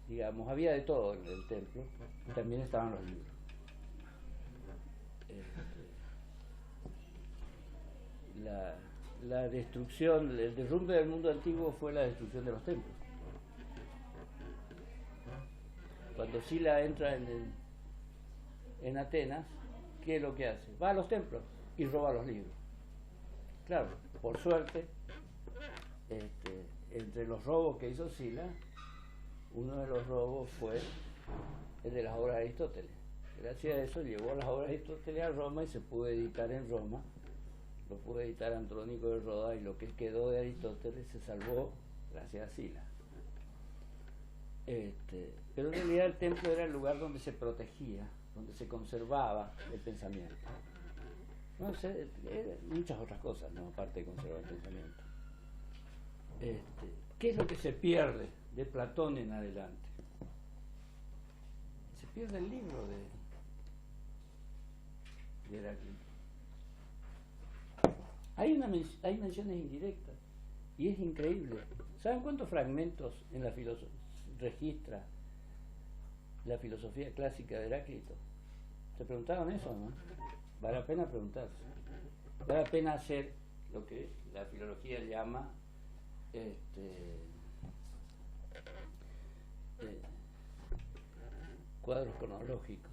Digamos, había de todo en el templo, y también estaban los libros. La destrucción, el derrumbe del mundo antiguo fue la destrucción de los templos. Cuando Sila entra en Atenas, ¿qué es lo que hace? Va a los templos y roba los libros. Claro, por suerte, entre los robos que hizo Sila, uno de los robos fue el de las obras de Aristóteles. Gracias a eso llevó las obras de Aristóteles a Roma y se pudo editar en Roma. Lo pudo editar Andrónico de Roda y lo que quedó de Aristóteles se salvó gracias a Sila. Pero en realidad el templo era el lugar donde se protegía, donde se conservaba el pensamiento. No sé, muchas otras cosas, ¿no? Aparte de conservar el pensamiento. ¿Qué es lo que se pierde de Platón en adelante? Se pierde el libro de Heráclito. Hay menciones indirectas y es increíble. ¿Saben cuántos fragmentos en la registra la filosofía clásica de Heráclito? ¿Se preguntaron eso, no? Vale la pena preguntarse. Vale la pena hacer lo que la filología llama cuadros cronológicos,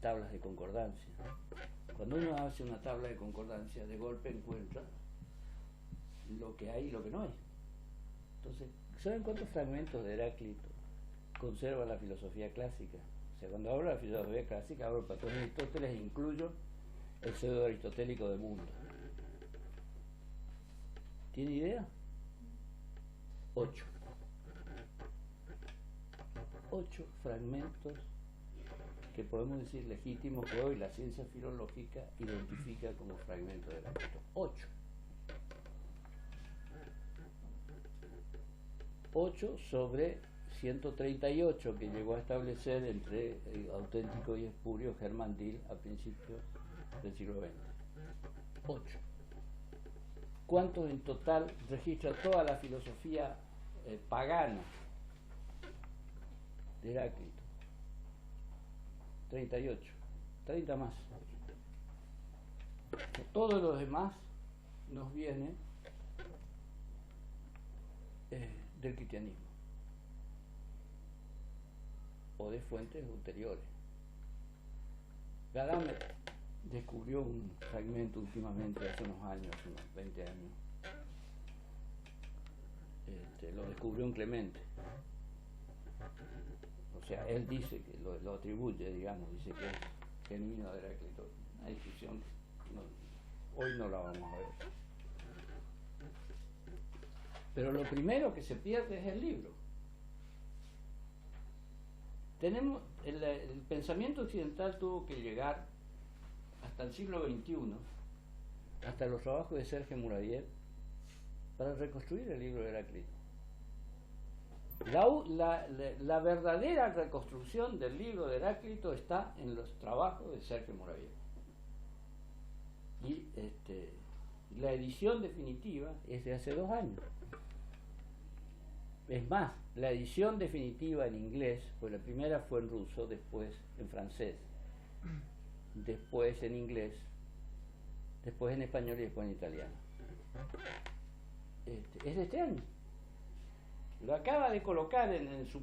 tablas de concordancia. Cuando uno hace una tabla de concordancia, de golpe encuentra lo que hay y lo que no hay. Entonces, ¿saben cuántos fragmentos de Heráclito conserva la filosofía clásica? O sea, cuando hablo de la filosofía clásica, hablo de Platón y Aristóteles e incluyo el pseudo aristotélico de Mundo. ¿Tiene idea? 8 fragmentos que podemos decir legítimos que hoy la ciencia filológica identifica como fragmentos de Heráclito. 8 sobre 138 que llegó a establecer entre auténtico y espurio Hermann Dill a principios del siglo XX. 8. ¿Cuántos en total registra toda la filosofía pagana de Heráclito? 38. 30 más. Todo lo demás nos viene del cristianismo o de fuentes ulteriores. Gadamer descubrió un fragmento últimamente, hace unos años, unos 20 años, lo descubrió en Clemente. O sea, él dice que lo atribuye, digamos, dice que es genuino de Heráclito. Una discusión, hoy no la vamos a ver. Pero lo primero que se pierde es el libro. Tenemos, el pensamiento occidental tuvo que llegar hasta el siglo XXI, hasta los trabajos de Serge Muravier, para reconstruir el libro de Heráclito. La verdadera reconstrucción del libro de Heráclito está en los trabajos de Serge Muravier. Y la edición definitiva es de hace 2 años. Es más, la edición definitiva en inglés, pues la primera fue en ruso, después en francés, después en inglés, después en español y después en italiano. Es de este año. Lo acaba de colocar en su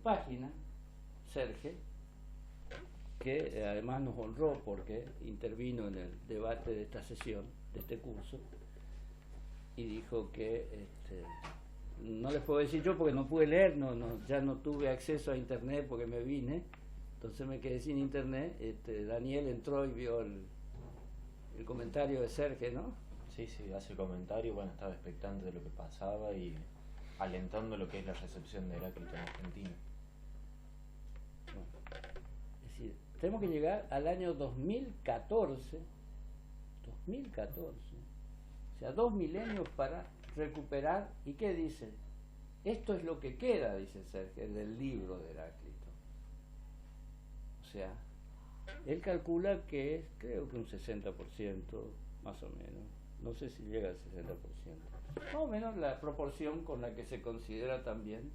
página, Serge, que además nos honró porque intervino en el debate de esta sesión, de este curso, y dijo que no les puedo decir yo porque no pude leer, ya no tuve acceso a internet porque me vine, entonces me quedé sin internet. Daniel entró y vio el comentario de Serge, ¿no? Sí, hace el comentario, bueno, estaba expectante de lo que pasaba y alentando lo que es la recepción de Heráclito en Argentina. Bueno, es decir, tenemos que llegar al año 2014, o sea, 2 milenios para recuperar. ¿Y qué dice? Esto es lo que queda, dice Serge, del libro de Heráclito. O sea, él calcula que es, creo que un 60%, más o menos. No sé si llega al 60%. Más o menos la proporción con la que se considera también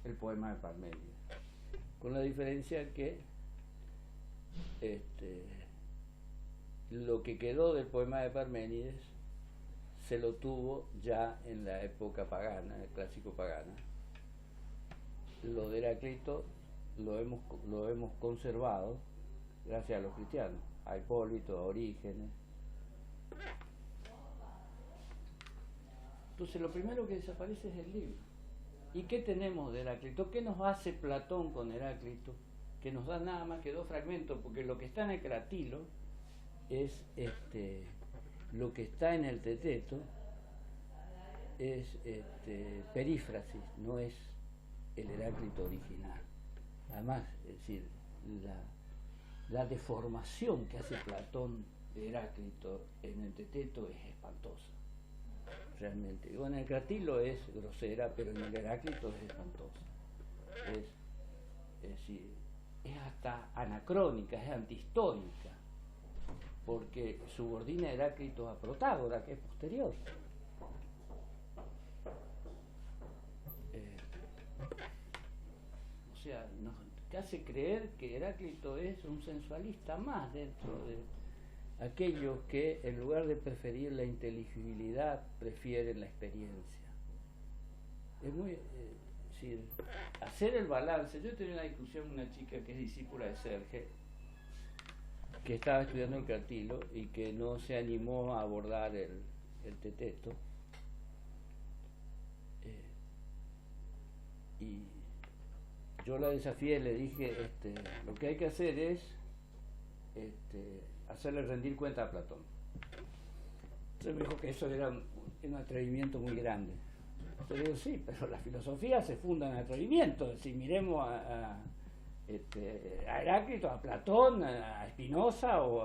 el poema de Parménides. Con la diferencia que lo que quedó del poema de Parménides se lo tuvo ya en la época pagana, el clásico pagana. Lo de Heráclito lo hemos conservado gracias a los cristianos, a Hipólito, a Orígenes. Entonces lo primero que desaparece es el libro. ¿Y qué tenemos de Heráclito? ¿Qué nos hace Platón con Heráclito? Que nos da nada más que 2 fragmentos, porque lo que está en el Cratilo es lo que está en el Teteto es perífrasis, no es el Heráclito original. Además, es decir, la deformación que hace Platón de Heráclito en el Teteto es espantosa, realmente. Bueno, en el Cratilo es grosera, pero en el Heráclito es espantosa. Es decir, es hasta anacrónica, es antihistórica, porque subordina a Heráclito a Protágora, que es posterior. O sea, nos hace creer que Heráclito es un sensualista más dentro de aquellos que, en lugar de preferir la inteligibilidad, prefieren la experiencia. Es muy... decir, hacer el balance. Yo tenía una discusión con una chica que es discípula de Serge, que estaba estudiando el Cratilo y que no se animó a abordar el Teteto. Y yo la desafié, le dije, lo que hay que hacer es hacerle rendir cuenta a Platón. Entonces me dijo que eso era un atrevimiento muy grande. Entonces digo, sí, pero la filosofía se funda en atrevimiento. Si miremos a Heráclito, a Platón, a Spinoza o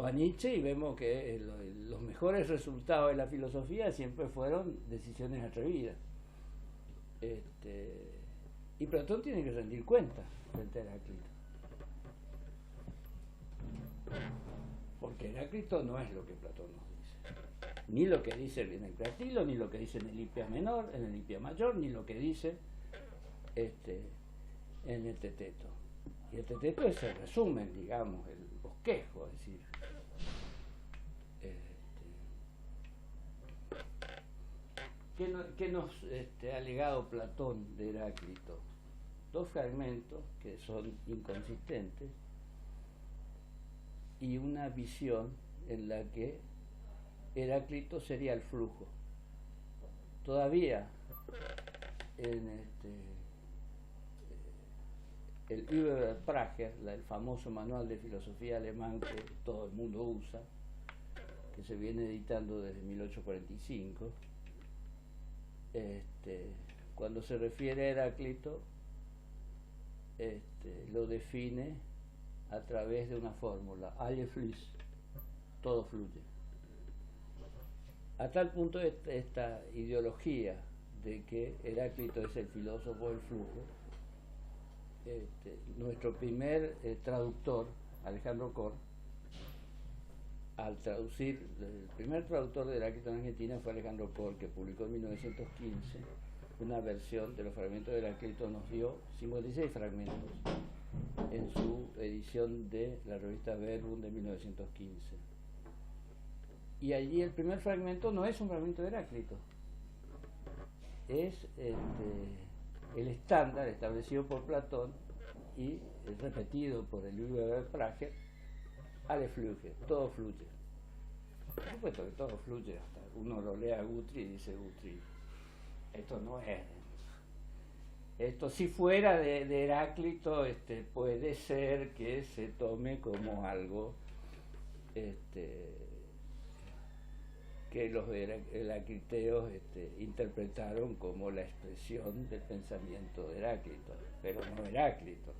a Nietzsche, y vemos que los mejores resultados de la filosofía siempre fueron decisiones atrevidas. Y Platón tiene que rendir cuenta frente a Heráclito, porque Heráclito no es lo que Platón nos dice, ni lo que dice en el Cratilo, ni lo que dice en el Hipia menor, en el Hipia mayor, ni lo que dice en el Teteto. Y el Teteto es el resumen, digamos, el bosquejo, es decir, ¿Qué nos ha legado Platón de Heráclito? Dos fragmentos que son inconsistentes y una visión en la que Heráclito sería el flujo. Todavía en el Überprager, el famoso manual de filosofía alemán que todo el mundo usa, que se viene editando desde 1845, cuando se refiere a Heráclito, lo define a través de una fórmula, alle fließt, todo fluye. A tal punto esta ideología de que Heráclito es el filósofo del flujo, nuestro primer traductor, Alejandro Kor, al traducir, el primer traductor de Heráclito en Argentina fue Alejandro Kor, que publicó en 1915 una versión de los fragmentos de Heráclito, nos dio 56 fragmentos en su edición de la revista Verbum de 1915. Y allí el primer fragmento no es un fragmento de Heráclito, es el estándar establecido por Platón y repetido por el Überprager, alle fluye, todo fluye. Por supuesto que todo fluye, hasta uno lo lee a Guthrie y dice Guthrie, esto no es. Esto si fuera de Heráclito, puede ser que se tome como algo que los heracriteos interpretaron como la expresión del pensamiento de Heráclito, pero no Heráclito.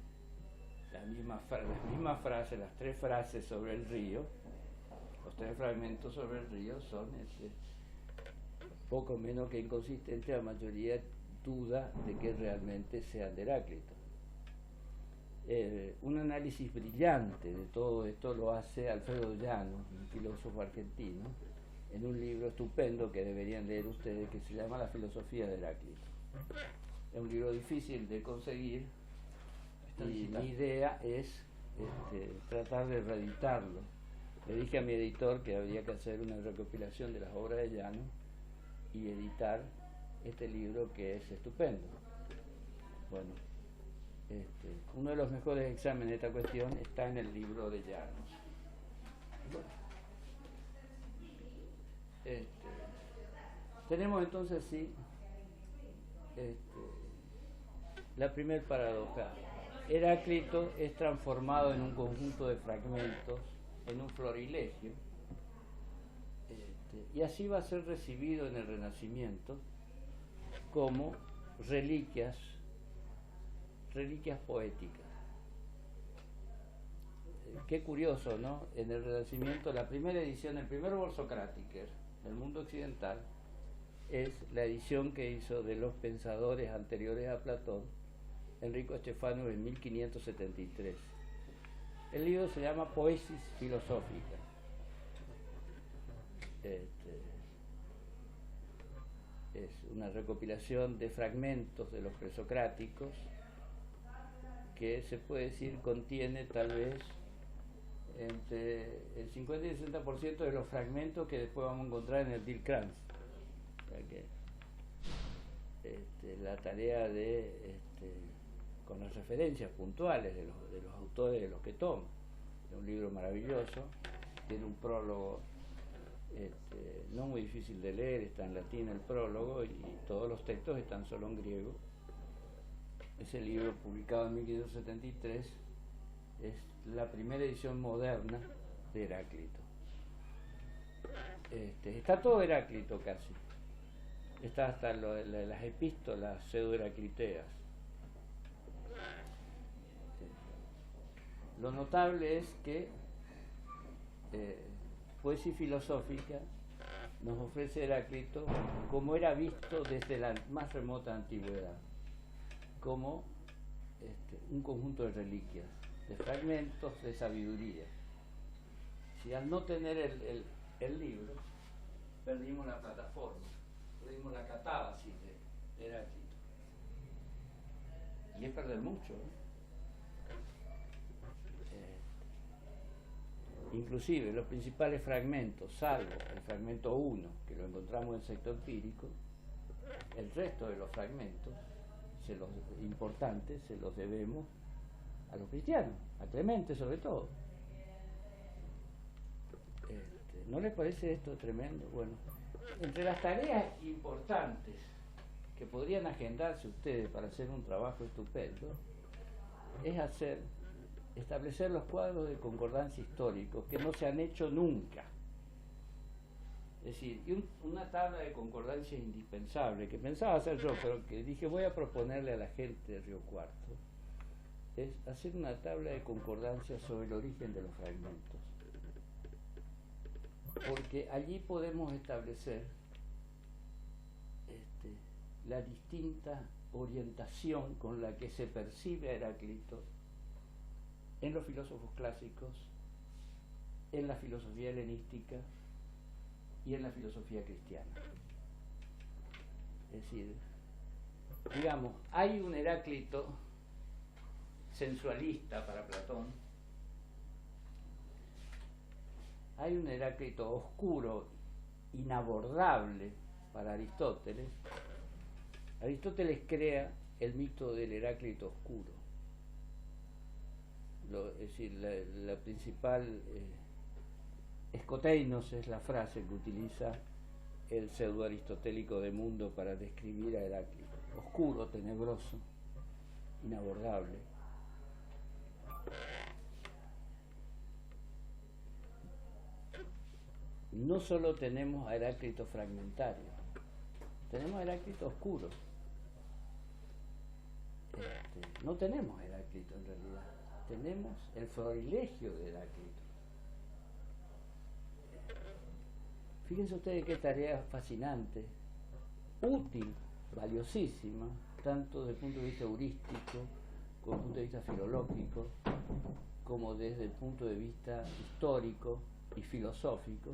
Las mismas frases, las tres frases sobre el río, los tres fragmentos sobre el río son poco menos que inconsistentes, la mayoría duda de que realmente sean de Heráclito. Un análisis brillante de todo esto lo hace Alfredo Llano, un filósofo argentino, en un libro estupendo que deberían leer ustedes, que se llama La filosofía de Heráclito. Es un libro difícil de conseguir y mi idea es tratar de reeditarlo. Le dije a mi editor que habría que hacer una recopilación de las obras de Llano y editar este libro que es estupendo. Bueno, uno de los mejores exámenes de esta cuestión está en el libro de Llano. Bueno, tenemos entonces sí la primer paradoja. Heráclito es transformado en un conjunto de fragmentos, en un florilegio, y así va a ser recibido en el Renacimiento como reliquias poéticas. Qué curioso, ¿no? En el Renacimiento, la primera edición, el primer Borsocrátiker del mundo occidental, es la edición que hizo de los pensadores anteriores a Platón, Enrico Stefano, en 1573. El libro se llama Poesis Filosófica. Es una recopilación de fragmentos de los presocráticos que se puede decir contiene tal vez entre el 50 y el 60% de los fragmentos que después vamos a encontrar en el Die Krans. O sea que la tarea de con las referencias puntuales de los autores de los que toma. Es un libro maravilloso, tiene un prólogo no muy difícil de leer, está en latín el prólogo y todos los textos están solo en griego. Ese libro, publicado en 1573, es la primera edición moderna de Heráclito. Está todo Heráclito casi. Está hasta las epístolas pseudo-heracliteas. Lo notable es que Poesía filosófica nos ofrece Heráclito como era visto desde la más remota antigüedad, como un conjunto de reliquias, de fragmentos de sabiduría. Si al no tener el libro, perdimos la plataforma, perdimos la catábasis de Heráclito. Y es perder mucho, ¿no? Inclusive los principales fragmentos, salvo el fragmento 1, que lo encontramos en el Sexto Empírico, el resto de los fragmentos importantes se los debemos a los cristianos, a Clemente sobre todo. ¿No les parece esto tremendo? Bueno, entre las tareas importantes que podrían agendarse ustedes para hacer un trabajo estupendo es establecer los cuadros de concordancia históricos que no se han hecho nunca. Es decir, una tabla de concordancia indispensable que pensaba hacer yo, pero que dije voy a proponerle a la gente de Río Cuarto, es hacer una tabla de concordancia sobre el origen de los fragmentos. Porque allí podemos establecer la distinta orientación con la que se percibe a Heráclito en los filósofos clásicos, en la filosofía helenística y en la filosofía cristiana. Es decir, digamos, hay un Heráclito sensualista para Platón, hay un Heráclito oscuro, inabordable para Aristóteles. Aristóteles crea el mito del Heráclito oscuro. Es decir, la principal escoteinos es la frase que utiliza el pseudo-aristotélico de Mundo para describir a Heráclito. Oscuro, tenebroso, inabordable. No solo tenemos a Heráclito fragmentario, tenemos a Heráclito oscuro. No tenemos Heráclito en realidad, tenemos el florilegio de Heráclito. Fíjense ustedes qué tarea fascinante, útil, valiosísima, tanto desde el punto de vista heurístico, como desde el punto de vista filológico, como desde el punto de vista histórico y filosófico,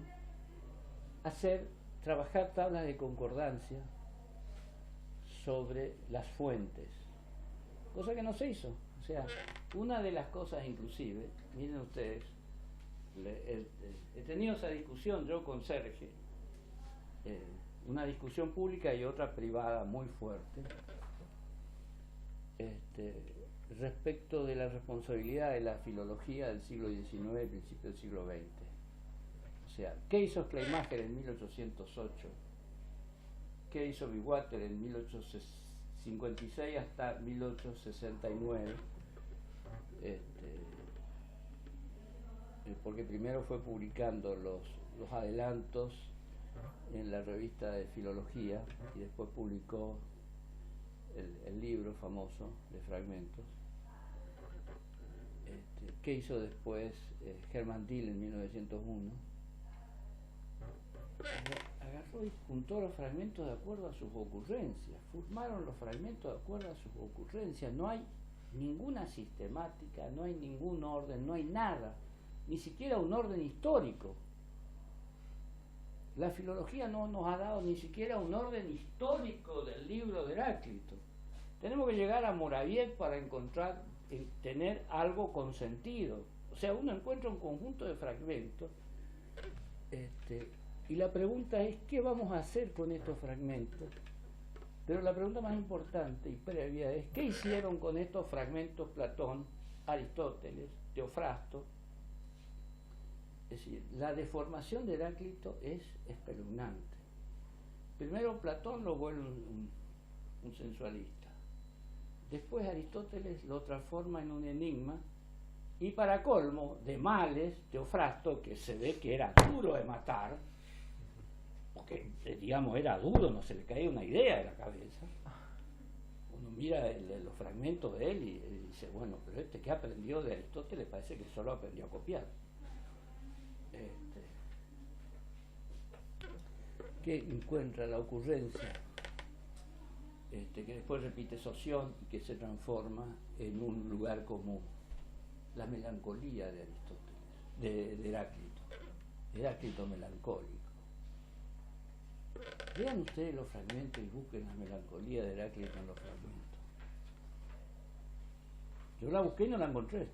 trabajar tablas de concordancia sobre las fuentes, cosa que no se hizo. O sea, una de las cosas inclusive, miren ustedes, he tenido esa discusión yo con Sergio, una discusión pública y otra privada muy fuerte, respecto de la responsabilidad de la filología del siglo XIX y principio del siglo XX. O sea, ¿qué hizo Schleiermacher en 1808? ¿Qué hizo Biwater en 1856 hasta 1869? Porque primero fue publicando los adelantos en la revista de filología y después publicó el libro famoso de fragmentos. ¿Qué hizo después Hermann Diel en 1901? Agarró y juntó los fragmentos de acuerdo a sus ocurrencias, formaron los fragmentos de acuerdo a sus ocurrencias. No hay ninguna sistemática, no hay ningún orden, no hay nada, ni siquiera un orden histórico. La filología no nos ha dado ni siquiera un orden histórico del libro de Heráclito. Tenemos que llegar a Moravieck para tener algo con sentido. O sea, uno encuentra un conjunto de fragmentos, y la pregunta es, ¿qué vamos a hacer con estos fragmentos? Pero la pregunta más importante y previa es, ¿qué hicieron con estos fragmentos Platón, Aristóteles, Teofrasto? Es decir, la deformación de Heráclito es espeluznante. Primero Platón lo vuelve un sensualista. Después Aristóteles lo transforma en un enigma. Y para colmo de males, Teofrasto, que se ve que era duro de matar, porque digamos era duro, no se le caía una idea de la cabeza. Uno mira los fragmentos de él y dice, bueno, pero que aprendió de Aristóteles parece que solo aprendió a copiar. Que encuentra la ocurrencia, que después repite Soción y que se transforma en un lugar común, la melancolía de Aristóteles, de Heráclito, Heráclito melancólico. Vean ustedes los fragmentos y busquen la melancolía de Heráclito en los fragmentos. Yo la busqué y no la encontré.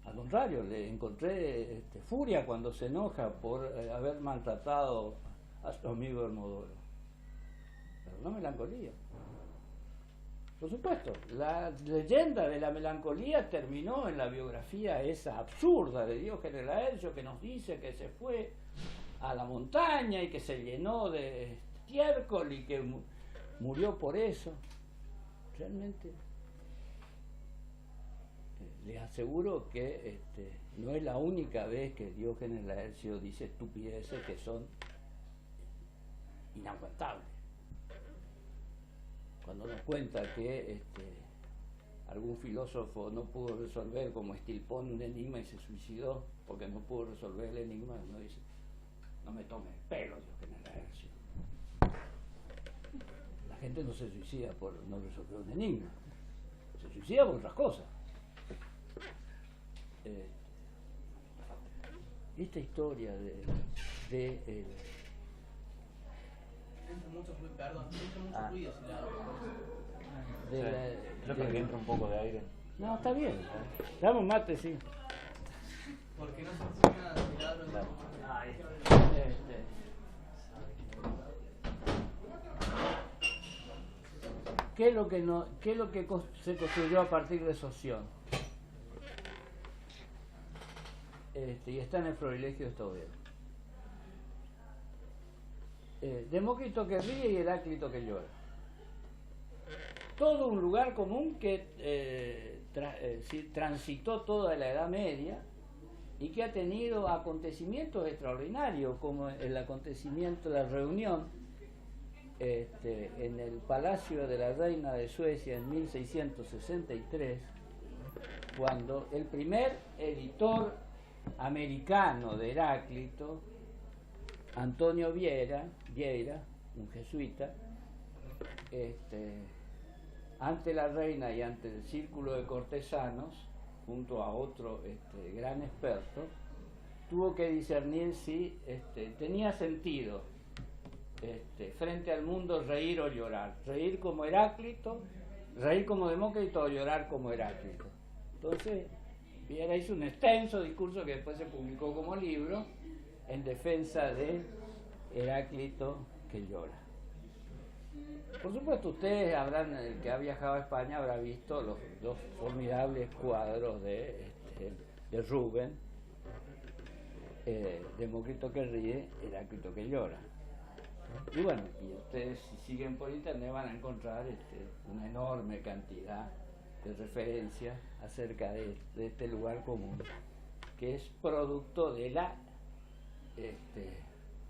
Al contrario, le encontré furia cuando se enoja por haber maltratado a su amigo Hermodoro. no melancolía. Por supuesto, la leyenda de la melancolía terminó en la biografía esa absurda de Diógenes Laercio, que nos dice que se fue a la montaña y que se llenó de estiércol y que murió por eso. Realmente les aseguro que no es la única vez que Diógenes Laercio dice estupideces que son inaguantables. Cuando nos cuenta que algún filósofo no pudo resolver como Estilpón un enigma y se suicidó porque no pudo resolver el enigma, uno dice, no me tome el pelo, Diógenes Laercio. La gente no se suicida por no resolver un enigma, se suicida por otras cosas. Esta historia Mucho ruido, Yo creo que entra un poco de aire. No, está bien. Dame un mate, sí. Porque no se funciona tirarlo. ¿Qué es lo que se construyó a partir de Soción? Y está en el Florilegio de Staudiero. Demócrito que ríe y Heráclito que llora. Todo un lugar común que transitó toda la Edad Media y que ha tenido acontecimientos extraordinarios, como el acontecimiento de la reunión en el Palacio de la Reina de Suecia en 1663, cuando el primer editor americano de Heráclito, Antonio Vieira, un jesuita, ante la reina y ante el círculo de cortesanos, junto a otro gran experto, tuvo que discernir si tenía sentido frente al mundo reír o llorar, reír como Heráclito, reír como Demócrito o llorar como Heráclito. Entonces, Vieira hizo un extenso discurso que después se publicó como libro en defensa de Heráclito que llora. Por supuesto, ustedes el que ha viajado a España habrá visto los dos formidables cuadros de Rubens, Demócrito que ríe, Heráclito que llora. Y bueno, y ustedes si siguen por internet van a encontrar una enorme cantidad de referencias acerca de este lugar común, que es producto de la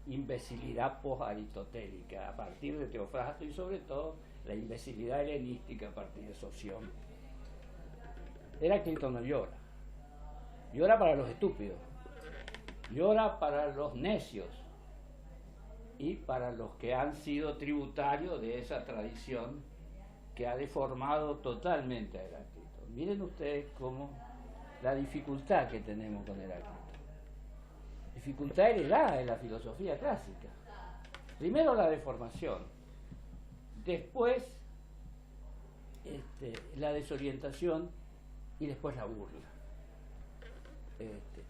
imbecilidad post-aristotélica a partir de Teofrasto y sobre todo la imbecilidad helenística a partir de Soción. Heráclito no llora, llora para los estúpidos, llora para los necios y para los que han sido tributarios de esa tradición que ha deformado totalmente a Heráclito. Miren ustedes cómo la dificultad que tenemos con Heráclito. Dificultad heredada de la filosofía clásica. Primero la deformación, después la desorientación y después la burla.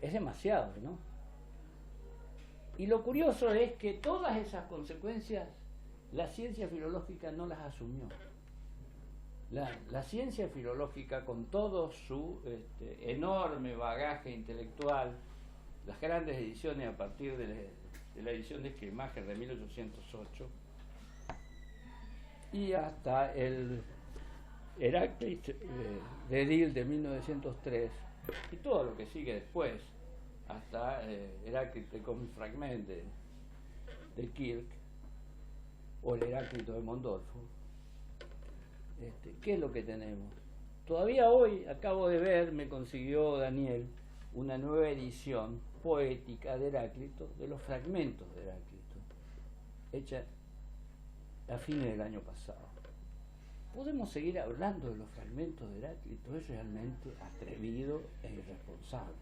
Es demasiado, ¿no? Y lo curioso es que todas esas consecuencias la ciencia filológica no las asumió. La ciencia filológica, con todo su enorme bagaje intelectual, las grandes ediciones a partir de la edición de Esquilmacher de 1808 y hasta el Heráclito de Edil de 1903 y todo lo que sigue después, hasta Heráclito como fragmento de Kirk o el Heráclito de Mondolfo. ¿Qué es lo que tenemos? Todavía hoy, acabo de ver, me consiguió Daniel una nueva edición poética de Heráclito, de los fragmentos de Heráclito, hecha a fines del año pasado. ¿Podemos seguir hablando de los fragmentos de Heráclito? Es realmente atrevido e irresponsable.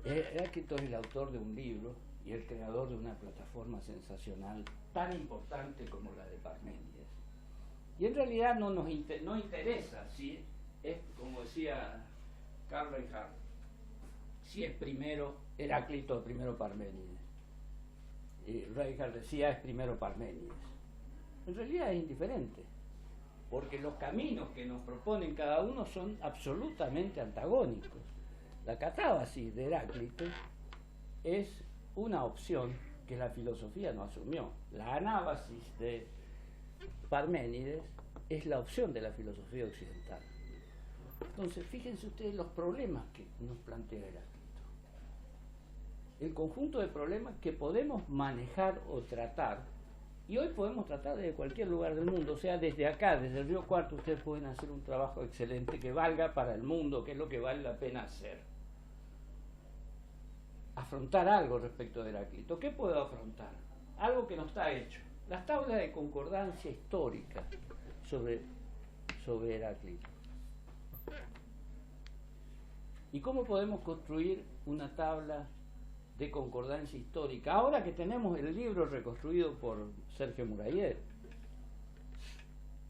Heráclito es el autor de un libro y el creador de una plataforma sensacional tan importante como la de Parménides. Y en realidad no interesa si es, como decía Karl Reinhardt, si es primero Heráclito o primero Parménides. Y Reinhardt decía es primero Parménides. en realidad es indiferente, porque los caminos que nos proponen cada uno son absolutamente antagónicos. La catábasis de Heráclito es una opción que la filosofía no asumió. La anábasis de Parménides es la opción de la filosofía occidental. Entonces, fíjense ustedes los problemas que nos plantea Heráclito. El conjunto de problemas que podemos manejar o tratar, y hoy podemos tratar desde cualquier lugar del mundo, o sea, desde acá, desde el Río Cuarto, ustedes pueden hacer un trabajo excelente que valga para el mundo, que es lo que vale la pena hacer. Afrontar algo respecto de Heráclito. ¿Qué puedo afrontar? Algo que no está hecho. Las tablas de concordancia histórica sobre Heráclito. ¿Y cómo podemos construir una tabla de concordancia histórica? Ahora que tenemos el libro reconstruido por Sergio Murayer,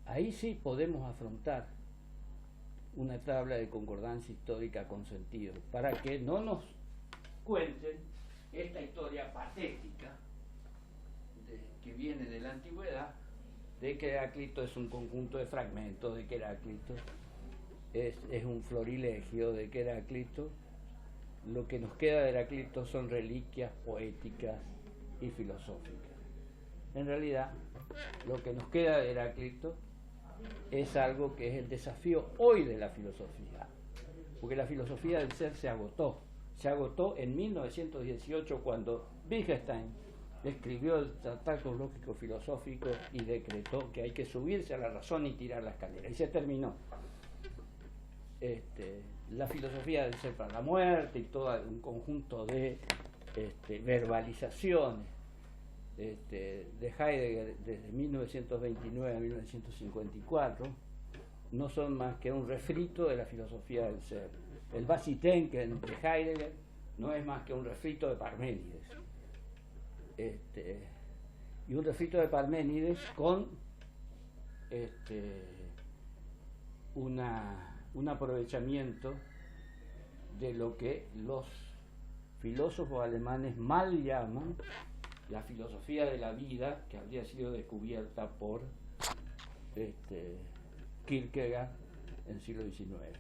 ahí sí podemos afrontar una tabla de concordancia histórica con sentido, para que no nos cuenten esta historia patética que viene de la antigüedad, de que Heráclito es un conjunto de fragmentos, de que Heráclito es un florilegio, de que Heráclito, lo que nos queda de Heráclito son reliquias poéticas y filosóficas. En realidad, lo que nos queda de Heráclito es algo que es el desafío hoy de la filosofía, porque la filosofía del ser se agotó en 1918 cuando Wittgenstein escribió el Tratado Lógico Filosófico y decretó que hay que subirse a la razón y tirar la escalera, y se terminó. La filosofía del ser para la muerte y todo un conjunto de verbalizaciones de Heidegger desde 1929 a 1954 no son más que un refrito de la filosofía del ser. El Wasserdenken de Heidegger no es más que un refrito de Parménides. Y un refrito de Parménides con un aprovechamiento de lo que los filósofos alemanes mal llaman la filosofía de la vida, que habría sido descubierta por Kierkegaard en el siglo XIX.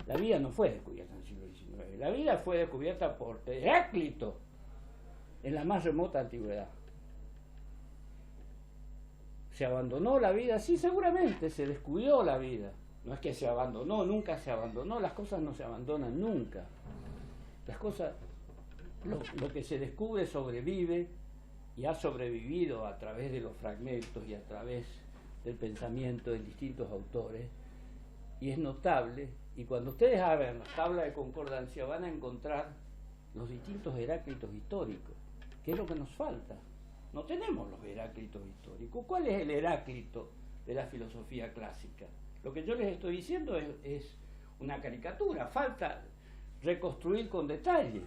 La vida no fue descubierta en el siglo XIX, la vida fue descubierta por Heráclito en la más remota antigüedad. ¿Se abandonó la vida? Sí, seguramente se descuidó la vida. No es que se abandonó, nunca se abandonó, las cosas no se abandonan nunca. Las cosas, lo que se descubre sobrevive y ha sobrevivido a través de los fragmentos y a través del pensamiento de distintos autores, y es notable. Y cuando ustedes abren la tabla de concordancia van a encontrar los distintos Heráclitos históricos, que es lo que nos falta. No tenemos los Heráclitos históricos. ¿Cuál es el Heráclito de la filosofía clásica? Lo que yo les estoy diciendo es una caricatura, falta reconstruir con detalle.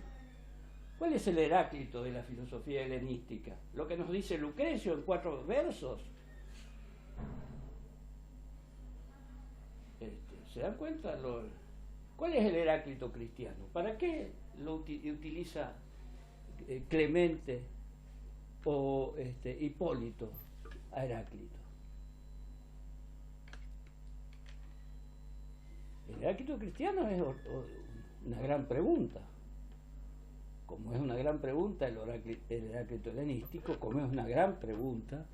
¿Cuál es el Heráclito de la filosofía helenística? Lo que nos dice Lucrecio en 4 versos. ¿Se dan cuenta? ¿Cuál es el Heráclito cristiano? ¿Para qué lo utiliza Clemente o Hipólito a Heráclito? El Heráclito cristiano es una gran pregunta. Como es una gran pregunta el Heráclito helenístico, como es una gran pregunta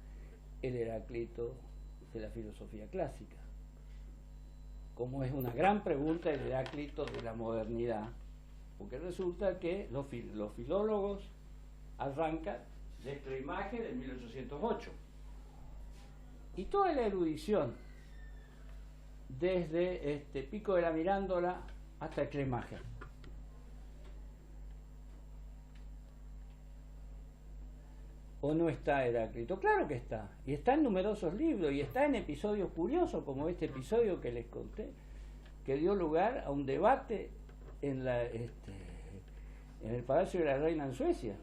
el Heráclito de la filosofía clásica, como es una gran pregunta el Heráclito de la modernidad, porque resulta que los filólogos arrancan de Climaje de 1808 y toda la erudición desde Pico de la Mirándola hasta Climaje. ¿O no está Heráclito? Claro que está, y está en numerosos libros, y está en episodios curiosos, como este episodio que les conté, que dio lugar a un debate en el Palacio de la Reina en Suecia.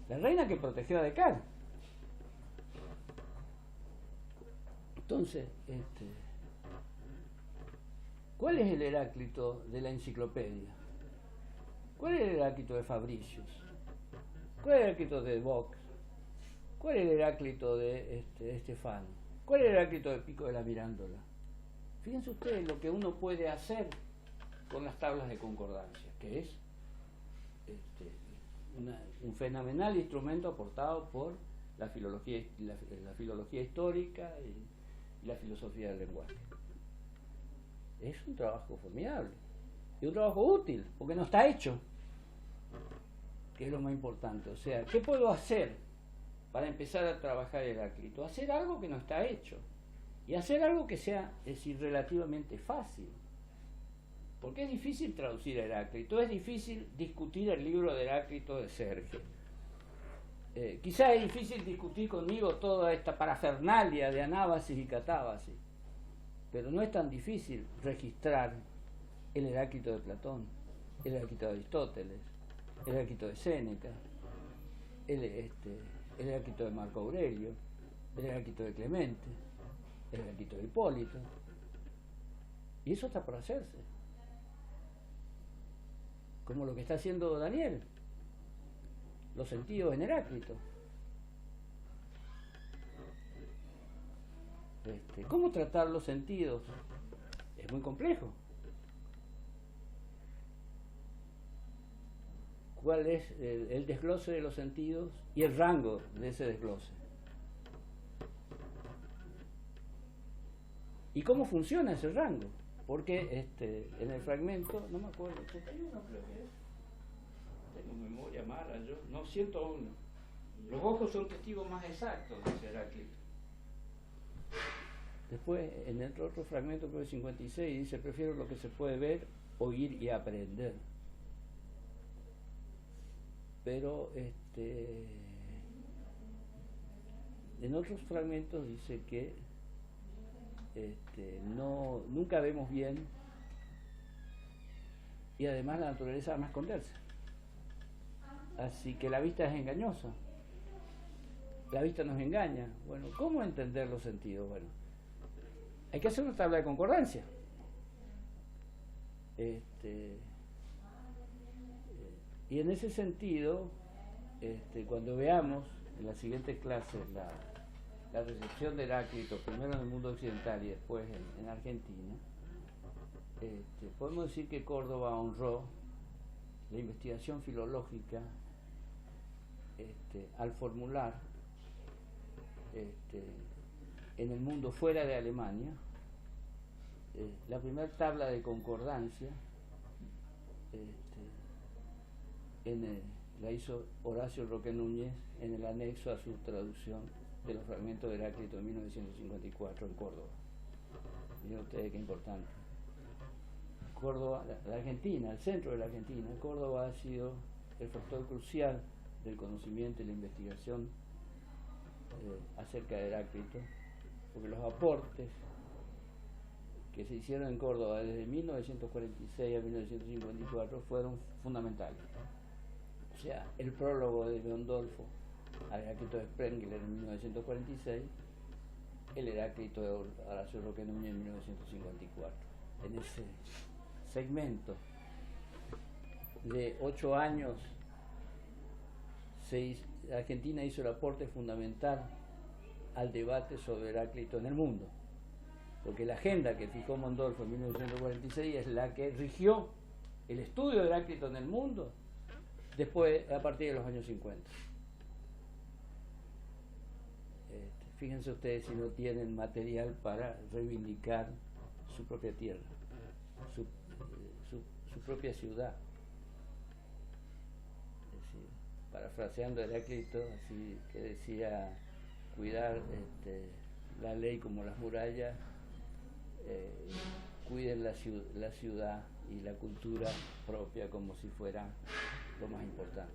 La reina que protegió a Descartes. Entonces, ¿cuál es el Heráclito de la enciclopedia? ¿Cuál es el Heráclito de Fabricius? ¿Cuál es el Heráclito de Vox? ¿Cuál es el Heráclito de Estefano? ¿Cuál es el Heráclito del Pico de la Mirándola? Fíjense ustedes lo que uno puede hacer con las tablas de concordancia, que es un fenomenal instrumento aportado por la filología, la filología histórica y la filosofía del lenguaje. Es un trabajo formidable y un trabajo útil, porque no está hecho, que es lo más importante. O sea, ¿qué puedo hacer para empezar a trabajar el Heráclito? Hacer algo que no está hecho y hacer algo que sea, es decir, relativamente fácil. Porque es difícil traducir Heráclito, es difícil discutir el libro de Heráclito de Serge. Quizá es difícil discutir conmigo toda esta parafernalia de anábasis y catábasis, pero no es tan difícil registrar el Heráclito de Platón, el Heráclito de Aristóteles, el Heráclito de Séneca, el Heráclito de Marco Aurelio, el Heráclito de Clemente, el Heráclito de Hipólito. Y eso está por hacerse. Como lo que está haciendo Daniel, los sentidos en Heráclito. ¿Cómo tratar los sentidos? Es muy complejo. ¿Cuál es el desglose de los sentidos y el rango de ese desglose? ¿Y cómo funciona ese rango? Porque en el fragmento, no me acuerdo, 81 creo que es. Tengo memoria mala yo. No, 101. Los ojos son testigos más exactos, dice Heráclito. Después, en el otro fragmento, creo que 56, dice: prefiero lo que se puede ver, oír y aprender. Pero en otros fragmentos dice que nunca vemos bien y además la naturaleza ama esconderse. Así que la vista es engañosa. La vista nos engaña. Bueno, ¿cómo entender los sentidos? Bueno, hay que hacer una tabla de concordancia. Y en ese sentido, cuando veamos en la siguiente clase la recepción de Heráclito, primero en el mundo occidental y después en Argentina, podemos decir que Córdoba honró la investigación filológica al formular en el mundo fuera de Alemania la primera tabla de concordancia. La hizo Horacio Roque Núñez en el anexo a su traducción de los fragmentos de Heráclito de 1954 en Córdoba. Miren ustedes qué importante. Córdoba, la Argentina, el centro de la Argentina, Córdoba ha sido el factor crucial del conocimiento y la investigación acerca de Heráclito, porque los aportes que se hicieron en Córdoba desde 1946 a 1954 fueron fundamentales. O sea, el prólogo de Leondolfo al Heráclito de Sprengler en 1946, el Heráclito de Horacio Roque Núñez en 1954. En ese segmento de 8 años, Argentina hizo el aporte fundamental al debate sobre Heráclito en el mundo, porque la agenda que fijó Mondolfo en 1946 es la que rigió el estudio de Heráclito en el mundo después, a partir de los años 50. Fíjense ustedes si no tienen material para reivindicar su propia tierra, su propia ciudad. Es decir, parafraseando Heráclito, así que decía: cuidar la ley como las murallas, cuiden la ciudad y la cultura propia como si fuera lo más importante.